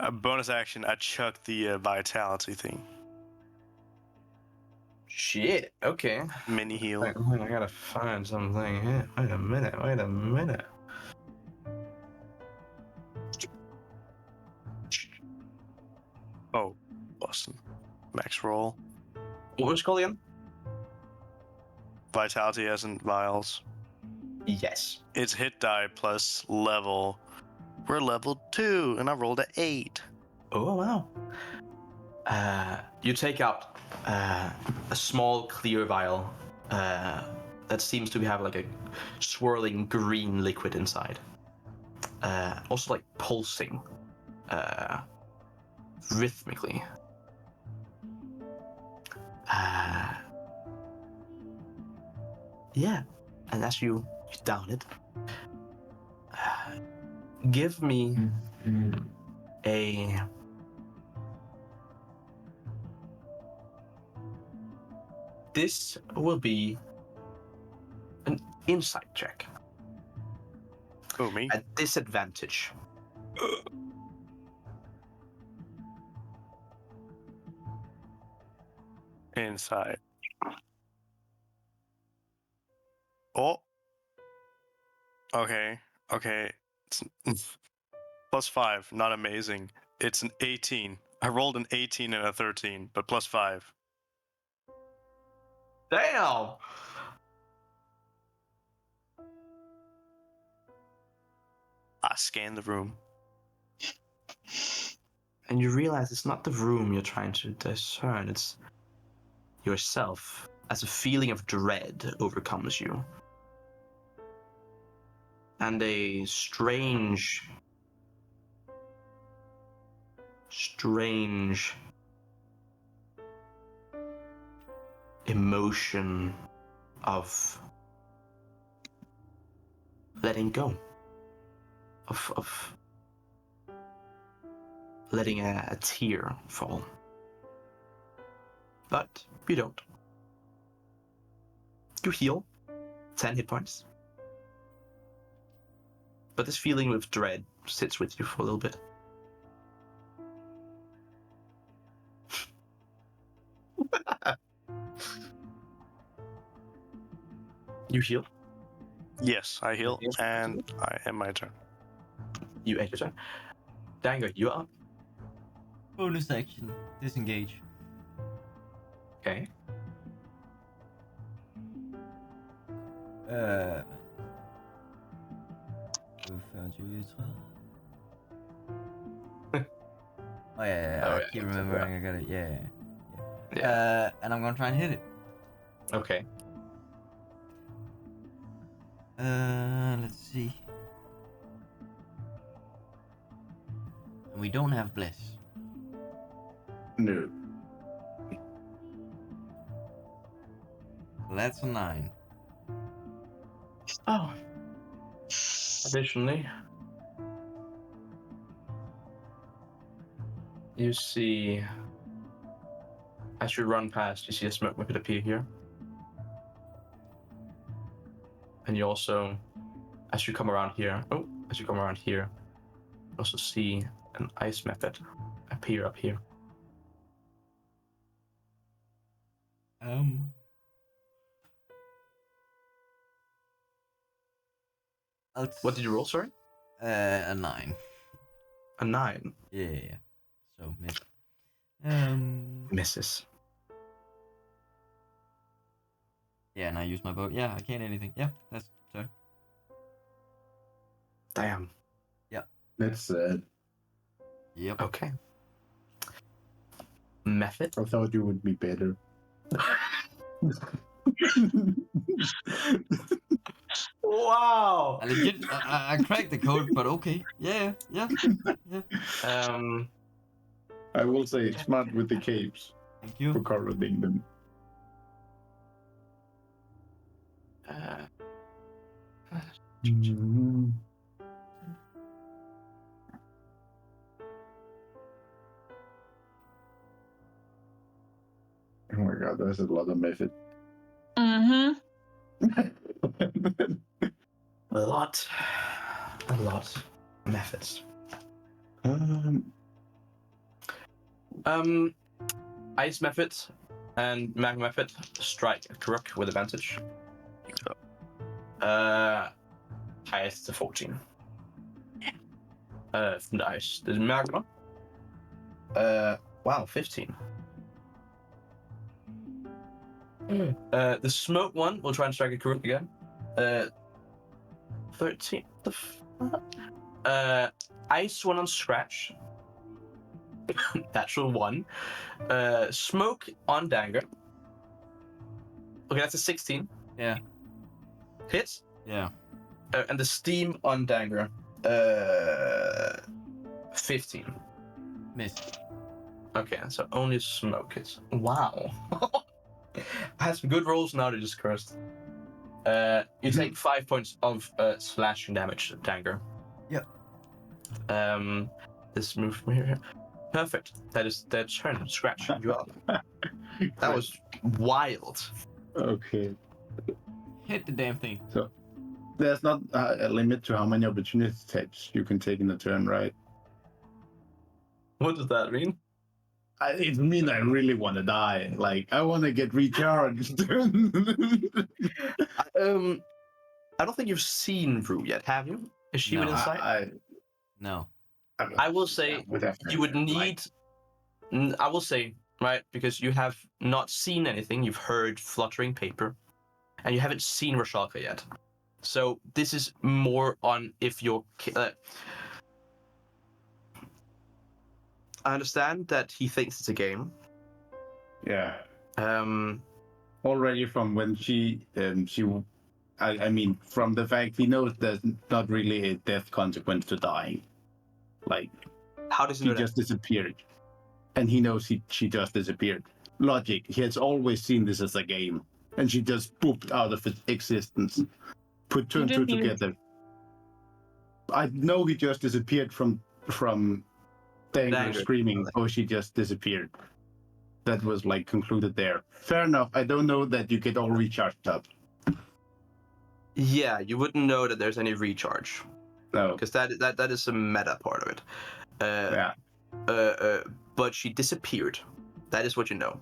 A bonus action. I chuck the vitality thing. Shit. Okay. Mini heal. I gotta find something here. Wait a minute. Oh, Boston. Max roll. What was it called again? Vitality as in vials. Yes. It's hit die plus level. We're level 2, and I rolled an 8. Oh wow. You take out a small clear vial that seems to have like a swirling green liquid inside. Also like pulsing rhythmically. Yeah, and as you down it, give me a this will be an insight check Oh, me? at disadvantage. Inside. Oh. Okay. It's plus 5, not amazing. It's an 18. I rolled an 18 and a 13, but plus 5. Damn! I scanned the room. And you realize it's not the room you're trying to discern, it's yourself, as a feeling of dread overcomes you. And a strange emotion of letting go, of letting a tear fall. But you don't. You heal 10 hit points. But this feeling of dread sits with you for a little bit. You heal. Yes, I heal, Yes, and I end my turn. You end your turn. Dangur, you're up. Bonus action. Disengage. Okay. Oh yeah, Oh, I yeah, keep yeah, remembering. I got it. Yeah. Yeah. And I'm gonna try and hit it. Okay. Let's see. And we don't have bless. No. That's a 9. Oh. Additionally, you see, as you run past, you see a smoke liquid appear here. And you also, as you come around here, you also see an ice method appear up here. What did you roll, sorry? A 9. A 9. Yeah. So miss. Misses. Yeah, and I use my bow. Yeah, I can't anything. Yeah, that's turn. Damn. That's sad. Yep. Okay. Method. I thought you would be better. Wow. I legit, I cracked the code, but okay. Yeah. I will say, smart with the capes Thank you. for correlating them. Mm. Oh my god, there's a lot of methods. Mm-hmm. A lot methods. Ice method and mag method strike a Koruk with advantage. Highest to 14. From the ice. The magma. Wow, 15. The smoke one will try and strike a Koruk again. 13. The ice one on scratch. Natural 1. Smoke on Dangur. Okay, that's a 16. Yeah. Hits. Yeah. And the steam on Dangur. 15. Miss. Okay, so only smoke hits. Wow. I had some good rolls, now they're just cursed. You take 5 points of slashing damage, Dangur. Yep. This move from here. Perfect. That is their turn. Scratch you up. That was wild. Okay. Hit the damn thing. So there's not a limit to how many opportunity attacks you can take in a turn, right? What does that mean? It means I really want to die. Like, I want to get recharged. I don't think you've seen Rue yet, have you? Is she No. within sight? No. I will say you would need. I will say, right, because you have not seen anything. You've heard fluttering paper, and you haven't seen Rashalka yet. So this is more on if you're. I understand that he thinks it's a game. Yeah. Um. Already from when I mean, from the fact he knows there's not really a death consequence to dying. Like, How does he she know that? just disappeared. And he knows she just disappeared. Logic, he has always seen this as a game. And she just pooped out of existence. Put two and two Didn't you- together. I know he just disappeared from Dangur Dangur. screaming, oh, she just disappeared. That was like concluded there. Fair enough. I don't know that you get all recharged up. Yeah, you wouldn't know that there's any recharge No. because that is a meta part of it. Yeah. But she disappeared. That is what you know.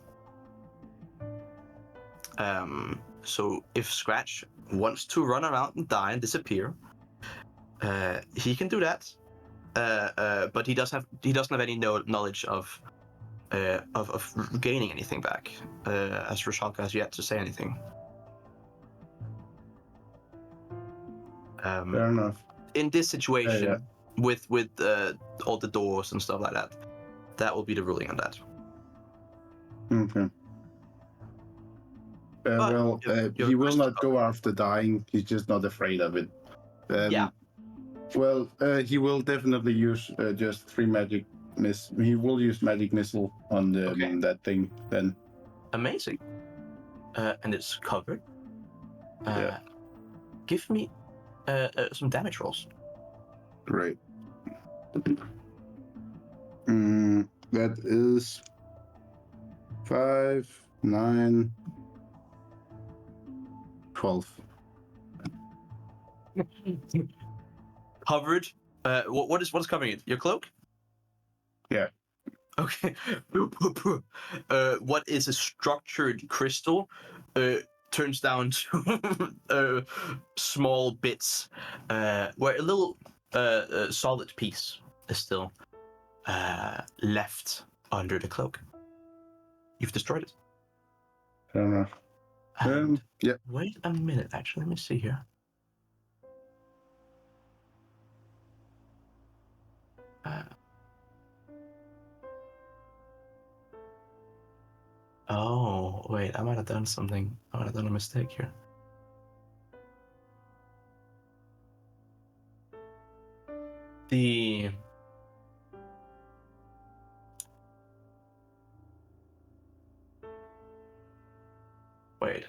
So if Scratch wants to run around and die and disappear, he can do that. But he doesn't have any knowledge of gaining anything back, as Rashalka has yet to say anything. Fair enough. In this situation, Yeah. with all the doors and stuff like that, that will be the ruling on that. Okay. But you're He will crystal not go after dying. He's just not afraid of it. Yeah. Well, he will definitely use just 3 magic miss. He will use magic missile on Okay. that thing then. Amazing. And it's covered. Yeah. Give me some damage rolls. Great. That is 5, 9, 12. Covered. What is covering it? Your cloak? Yeah. Okay. What is a structured crystal turns down to small bits, where a little solid piece is still left under the cloak. You've destroyed it. Fair enough. And Yeah. wait a minute, actually, let me see here. Oh, wait, I might have done something. I might have done a mistake here. The... Wait.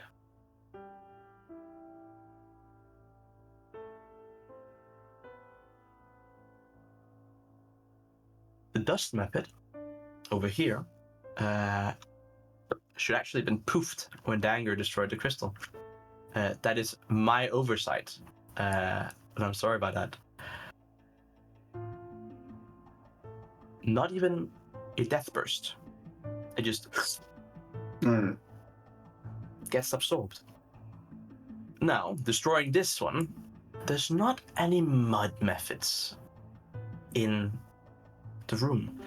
dust method over here should actually have been poofed when Dangur destroyed the crystal. That is my oversight, and I'm sorry about that. Not even a death burst. It just gets absorbed. Now, destroying this one, there's not any mud methods in the room.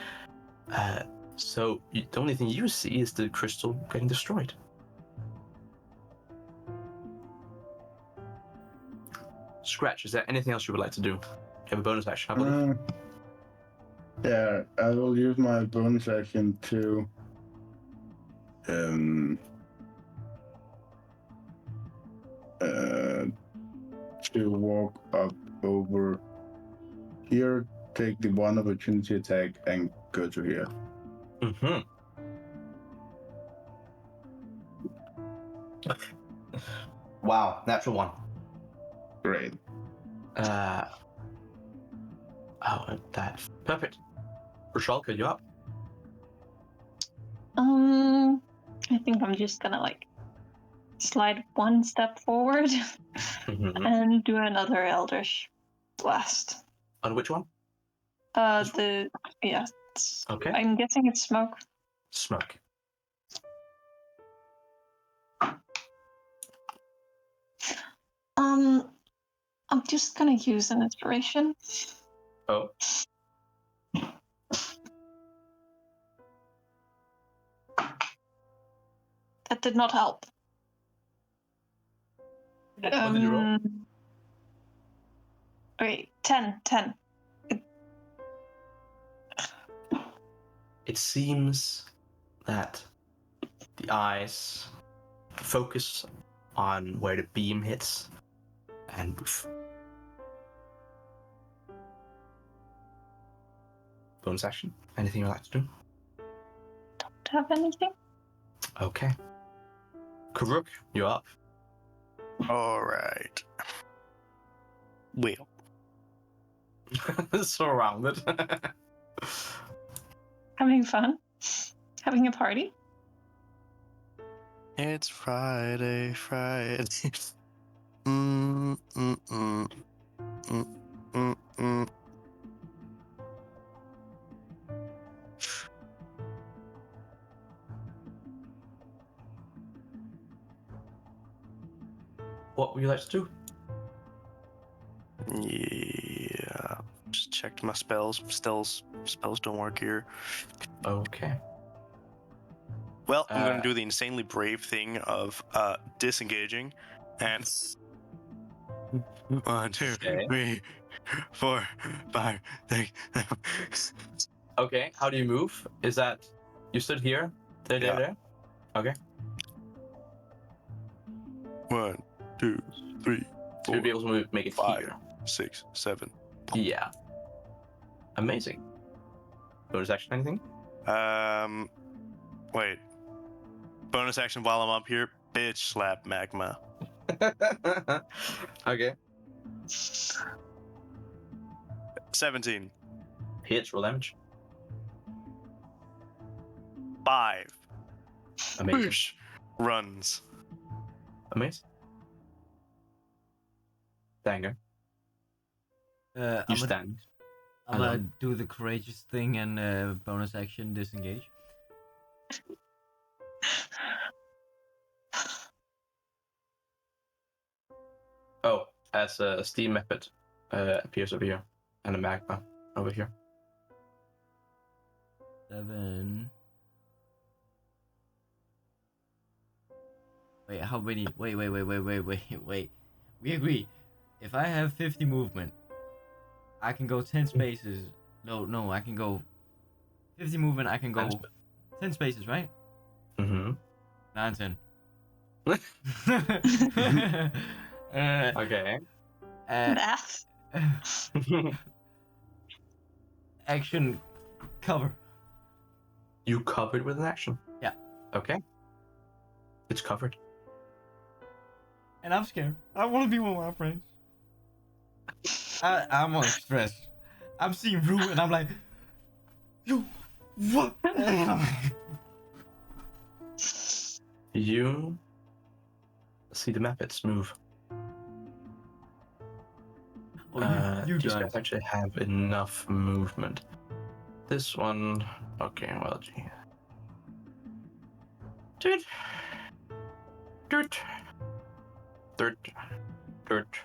So the only thing you see is the crystal getting destroyed. Scratch, is there anything else you would like to do? You have a bonus action, I believe. Yeah, I will use my bonus action to walk up over here, take the one opportunity attack, and go to here. Mm-hmm. Wow, natural one. Great. That's perfect. Rashalka, you up? I think I'm just gonna like slide one step forward Mm-hmm. and do another Eldritch Blast. On which one? Okay. I'm guessing it's smoke. Smoke. I'm just gonna use an inspiration. Oh. That did not help. What did you roll? Wait, 10. It seems that the eyes focus on where the beam hits and poof. Bonus action. Anything you'd like to do? Don't have anything. Okay. Koruk, you're up. All right. Well, Surrounded. Having fun? Having a party? it's Friday. What would you like to do? Yeah. Just checked my spells. Spells don't work here. Okay. Well, I'm gonna do the insanely brave thing of disengaging and 1, 2, Okay. 3, 4, 5, 6, 7. Okay, how do you move? Is that you stood here? There? Okay. 1, 2, 3, So you'll be able to make it 5, here. 6, 7. Yeah. Amazing. Bonus action, anything? Wait. Bonus action while I'm up here. Bitch slap magma. Okay. 17. Hits, roll damage. 5. Amazing. Boosh. Runs. Amazing. Dangur, you I'm stand. gonna alone. do the courageous thing and bonus action disengage. Oh, as a steam method appears over here, and a magma over here. 7. Wait, how many? Wait. We agree. If I have 50 movement, I can go 10 spaces. No, I can go 50 movement. I can go 10 spaces, right? Mm-hmm. 9, 10. Okay. Math. Action cover. You covered with an action? Yeah. Okay. It's covered. And I'm scared. I want to be with my friends. I'm on stress. I'm seeing Rue and I'm like, You what? You see the Muppets move. Oh, you These guys. guys actually have enough movement. This one, okay, well, gee. Dirt. Dirt. Dirt. Dirt.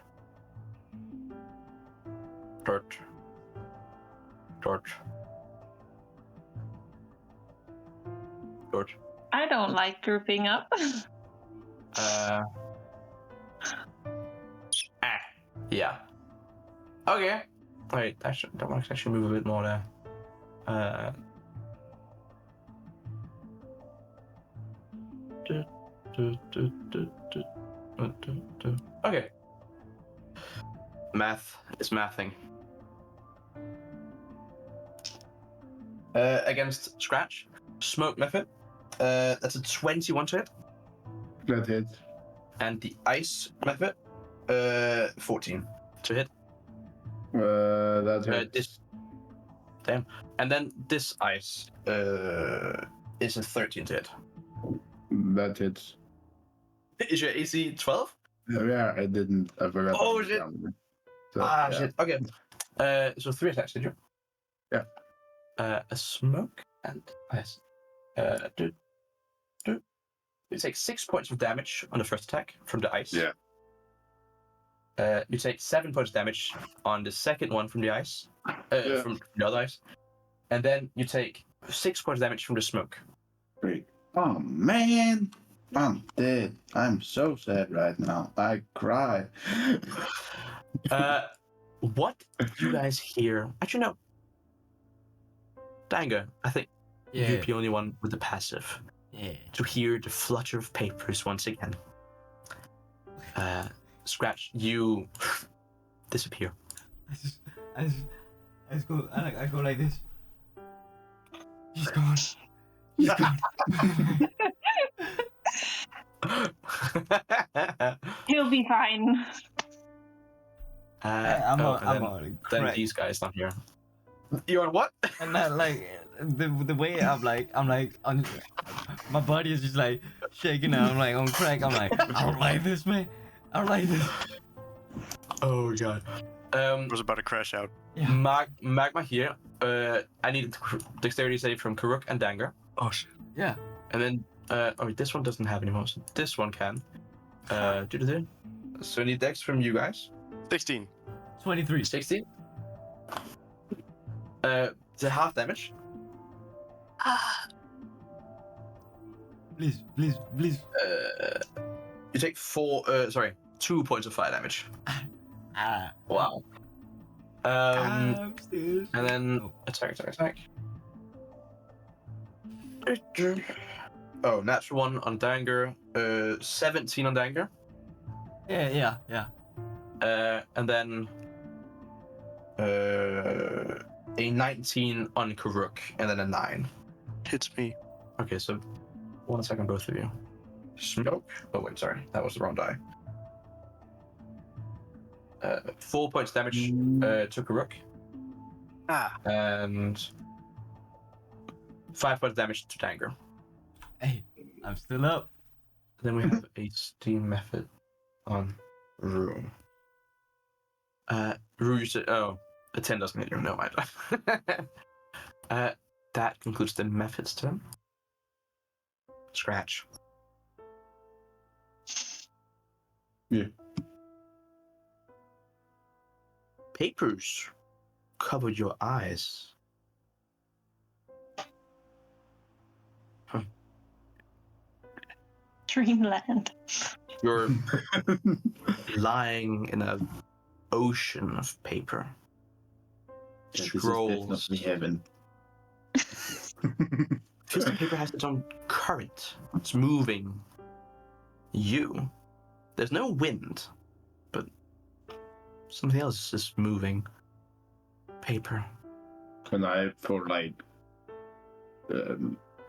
Dirt. Dirt. Dirt. I don't like grouping up. Yeah. Okay. Wait, that might actually move a bit more there. Okay. Math is mathing. Against Scratch, Smoke Method. That's a 21 to hit. That hits. And the Ice Method, 14 to hit. That hits. This. Damn. And then this Ice is a 13 to hit. That hits. Is your AC 12? Yeah, I didn't. I forgot. Oh, to shit. count. So, Ah, yeah. shit. Okay. So 3 attacks, did you? Yeah. A smoke and ice. You take 6 points of damage on the first attack from the ice. Yeah. You take 7 points of damage on the second one from the ice. From the other ice. And then you take 6 points of damage from the smoke. Great. Oh man, I'm dead. I'm so sad right now. I cry. What you guys hear? Actually, no. Dangur, I think Yeah. you'd be the only one with the passive Yeah. to hear the flutter of papers once again. Scratch, you disappear. I go like this. She's gone. She's gone. He'll be fine. I'm and on then crack. these guys not here. You're on what? And that like the way I'm like on my body is just like shaking now. I'm like on crack. I'm like I don't like this, man. I don't like this. Oh god. I was about to crash out. Yeah. Magma here. I need a dexterity save from Koruk and Dangur. Oh shit. Yeah. And then this one doesn't have any more, so this one can. Do. So I need dex from you guys. 16. 23. 16. The half damage. Please. You take 2 points of fire damage. Wow. I'm still. And then Oh. attack. Oh, natural 1 on Dangur. 17 on Dangur. Yeah. And then a 19 on Koruk, and then a 9. Hits me. Okay, so 1 second, both of you. Smoke. Oh wait, sorry, that was the wrong die. 4 points damage to Koruk, and 5 points damage to Dangur. Hey, I'm still up. Then we have a steam method on Rue. Rue, you said, a 10 doesn't hit you, no mind. That concludes the methods turn. Scratch. Yeah. Papers cover your eyes. Dreamland. You're lying in an ocean of paper. Scrolls. This is heaven. Feels like paper has its own current. It's moving you. There's no wind, but something else is moving paper. Can I, for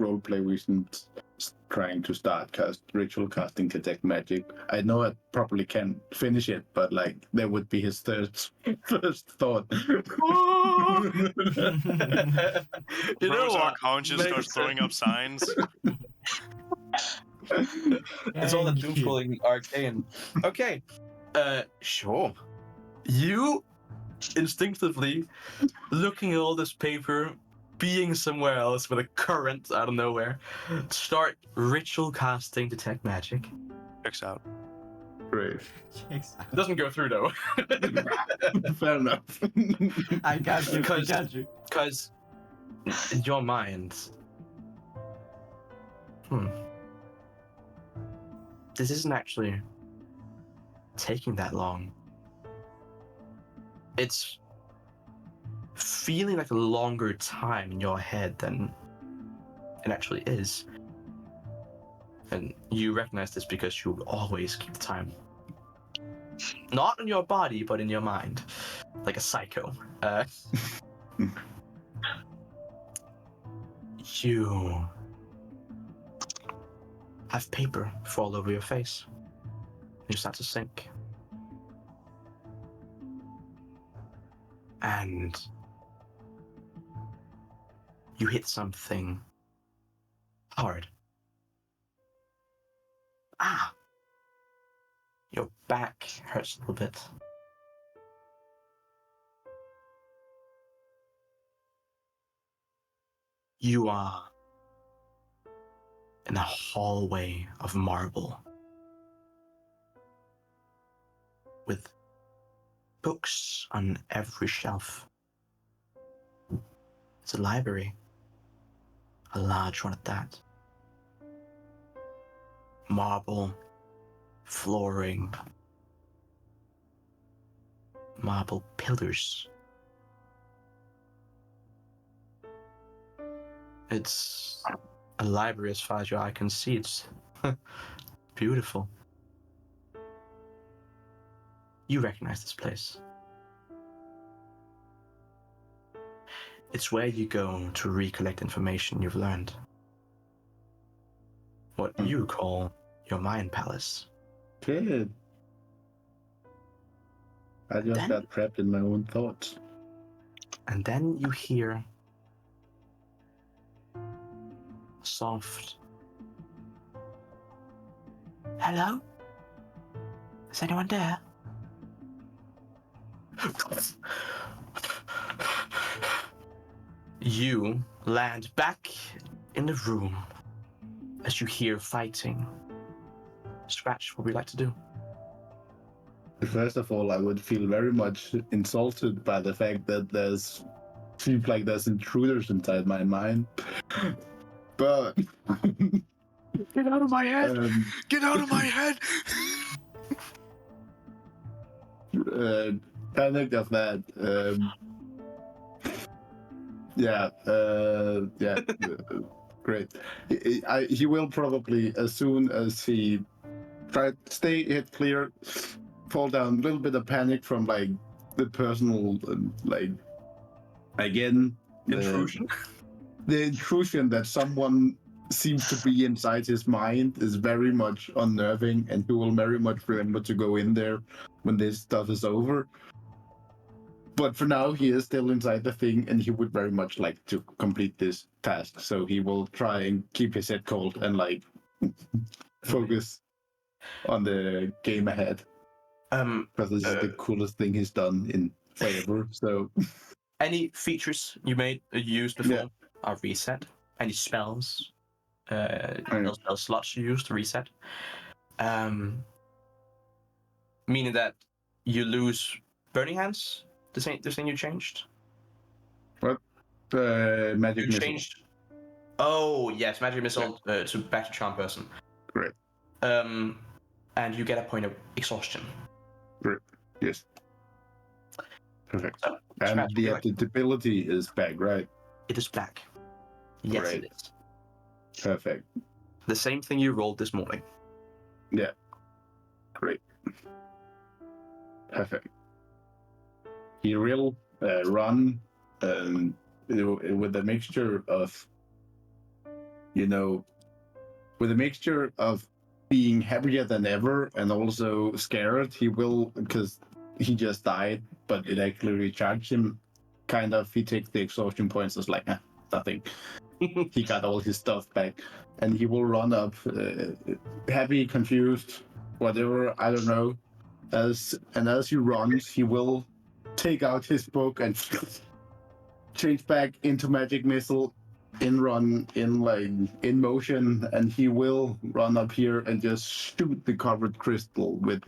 roleplay reasons, trying to start ritual casting detect magic. I know I probably can't finish it, but like that would be his first thought. You know Rose what? unconscious Makes starts throwing up signs. It's all the Thank you. doom-scrolling arcane. Okay. Sure. You instinctively looking at all this paper, being somewhere else with a current out of nowhere, start ritual casting detect magic. Checks out. Great. Checks out. It doesn't go through though. Fair enough. I got you. I Because- got you. Because in your mind, this isn't actually taking that long. It's feeling like a longer time in your head than it actually is. And you recognize this because you always keep the time. Not in your body, but in your mind. Like a psycho. You have paper fall over your face. You start to sink. And you hit something hard. Ah! Your back hurts a little bit. You are in a hallway of marble with books on every shelf. It's a library, a large one at that. Marble flooring, marble pillars. It's a library as far as your eye can see. It's beautiful. You recognize this place. It's where you go to recollect information you've learned. What you call your mind palace. Good. I just Then- got trapped in my own thoughts. And then you hear soft, "Hello? Is anyone there?" You land back in the room as you hear fighting. Scratch, what would you like to do? First of all, I would feel very much insulted by the fact that seems like there's intruders inside my mind. But Get out of my head! Get out of my head! panic of that. Great. He will probably, as soon as he stay head clear, fall down. A little bit of panic from like the personal, again, Intrusion? the intrusion that someone seems to be inside his mind is very much unnerving, and he will very much remember to go in there when this stuff is over. But for now, he is still inside the thing, and he would very much like to complete this task. So he will try and keep his head cold and focus on the game ahead. Because this is the coolest thing he's done in forever. So any features you used before are reset. Any spells, spell slots you used to reset. Meaning that you lose burning hands. This thing you changed. what? Magic You missile. changed. Oh yes, magic missile to back to charm person. Great. And you get a point of exhaustion. Great. Yes. Perfect. So, And Scratch, the would you like- ability is back, right? It is back. Yes, Great. it is. Perfect. The same thing you rolled this morning. Great. Perfect. He will run with a mixture of, with a mixture of being happier than ever and also scared, he will, because he just died, but it actually recharged him. Kind of, he takes the exhaustion points as like, nothing. He got all his stuff back, and he will run up, happy, confused, whatever, I don't know. As he runs, he will take out his book and change back into magic missile, in motion, and he will run up here and just shoot the covered crystal with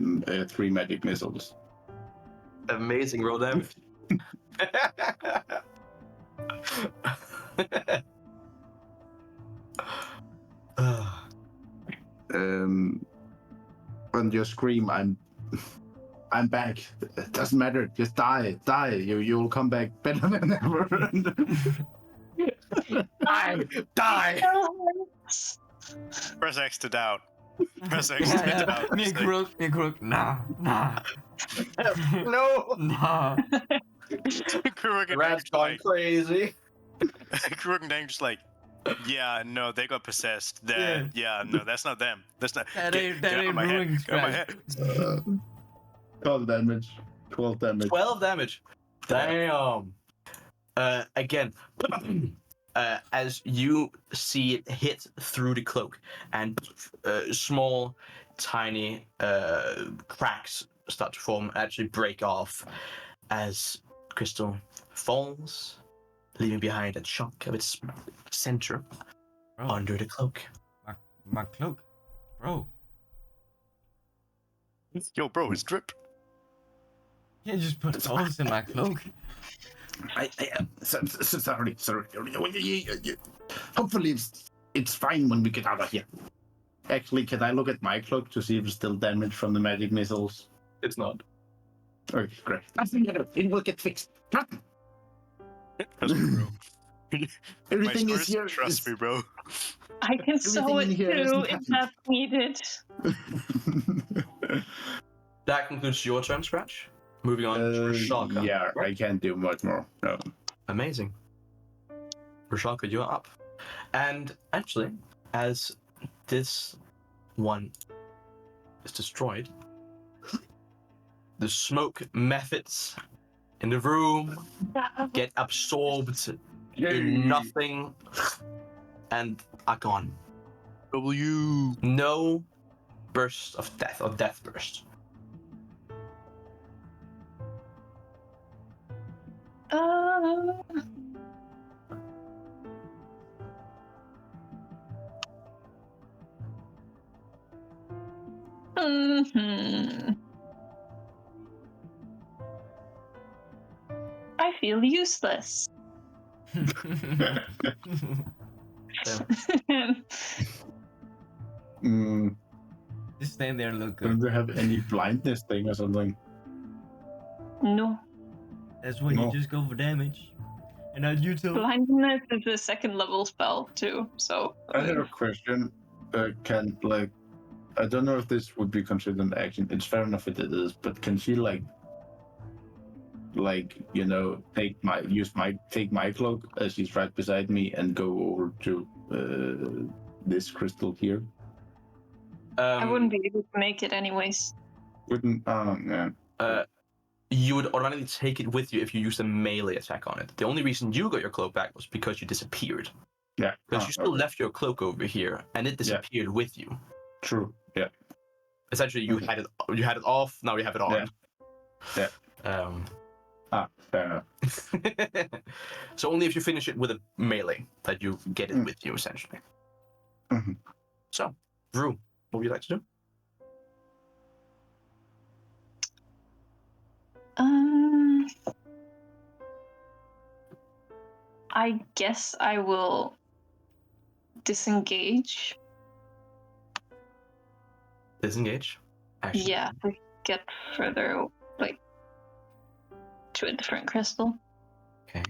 3 magic missiles. Amazing roll damage. And just scream, I'm back. It doesn't matter. Just die. You'll come back better than ever. Die. Press X to doubt. Press X to doubt. Me and Koruk, nah. No. Nah. Koruk and Rat's gone crazy. Koruk and Dang just like, yeah, no, they got possessed. No, that's not them. That's not. That ain't out of my ruined head. Get out of my head. 12 damage. 12 damage. 12 damage. Damn. Again, as you see it hit through the cloak, and small, tiny cracks start to form, actually break off, as crystal falls, leaving behind a chunk of its center under the cloak. My cloak, bro. Yo, bro, it's drip. You can't just put holes in my cloak. I sorry. Hopefully it's fine when we get out of here. Actually, can I look at my cloak to see if it's still damaged from the magic missiles? It's not. Okay, great. It will get fixed. Trust me, bro. Everything My is here. Trust me, bro. I can sew it Everything in here too isn't if that's needed. That concludes your turn, Scratch. Moving on to Rashalka. Yeah, I can't do much more. No. Amazing. Rashalka, you're up. And actually, as this one is destroyed, the smoke methods in the room get absorbed in nothing and are gone. W. No burst of death or death burst. I feel useless. Just stand there and look Don't good. they have any blindness thing or something? No. That's when you just go for damage. And now you too. Blindness is a second level spell too, so. I have a question. I don't know if this would be considered an action. It's fair enough if it is, but can she take my cloak as she's right beside me and go over to this crystal here? I wouldn't be able to make it anyways. Yeah. You would automatically take it with you if you used a melee attack on it. The only reason you got your cloak back was because you disappeared. Yeah. Because you still left your cloak over here, and it disappeared with you. True. Yeah. Essentially, you had it off. Now you have it on. Yeah. Fair enough. So only if you finish it with a melee that you get it with you, essentially. Mm-hmm. So, Drew, what would you like to do? I guess I will disengage. Disengage? Action. Yeah, to get further, to a different crystal. Okay.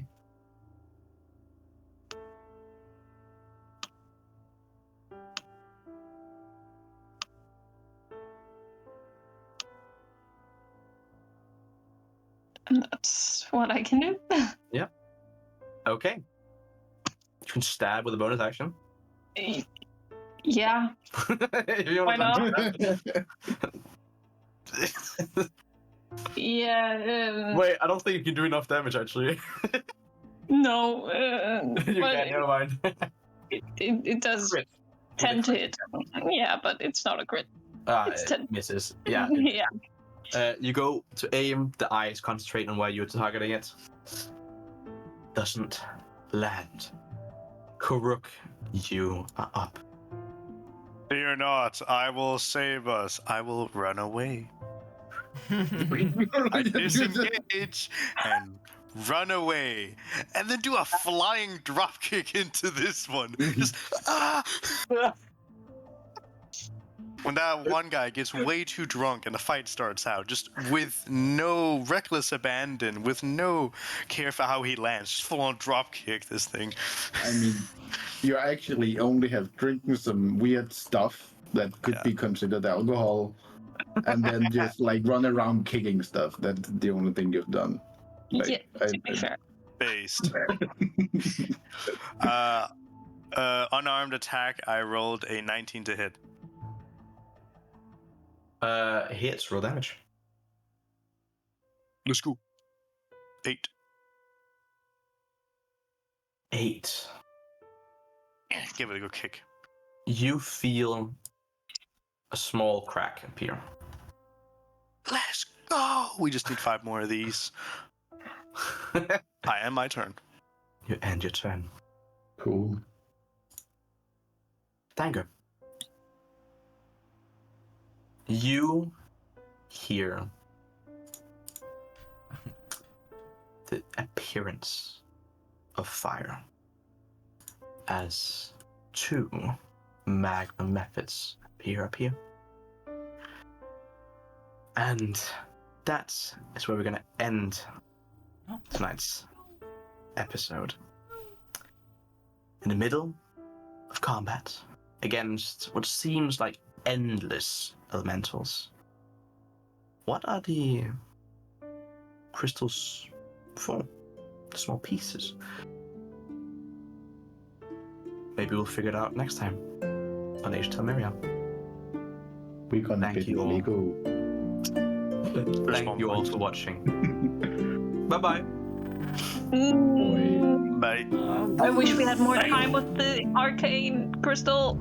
And that's what I can do. Yeah. Okay. You can stab with a bonus action. Yeah. If you Why want to not? Yeah. Wait, I don't think you can do enough damage actually. No. You But can, never mind. it does Crit. tend to hit. Yeah, but it's not a crit. It's It 10. misses. Yeah. Yeah. You go to aim, the eyes concentrate on where you're targeting it. Doesn't land. Koruk, you are up. Fear not, I will save us. I will run away. I disengage and run away, and then do a flying drop kick into this one. Just when that one guy gets way too drunk and the fight starts out, just with no reckless abandon, with no care for how he lands, just full on drop kick this thing. I mean, you actually only have drinking some weird stuff that could be considered alcohol, and then just like run around kicking stuff. That's the only thing you've done. Like, Yeah, to be fair. Based. Unarmed attack, I rolled a 19 to hit. Hits, roll damage. Let's go. 8. 8. Give it a good kick. You feel a small crack appear. Let's go! We just need 5 more of these. I end my turn. You end your turn. Cool. Dangur. You hear the appearance of fire as 2 magma methods appear up here. And that is where we're going to end tonight's episode. In the middle of combat against what seems like endless elementals. What are the crystals for? The small pieces. Maybe we'll figure it out next time on Age of Talmeria. We're gonna Thank be you all. Lego. Thank you all for watching. Bye-bye. Bye. I wish we had more time with the arcane crystal.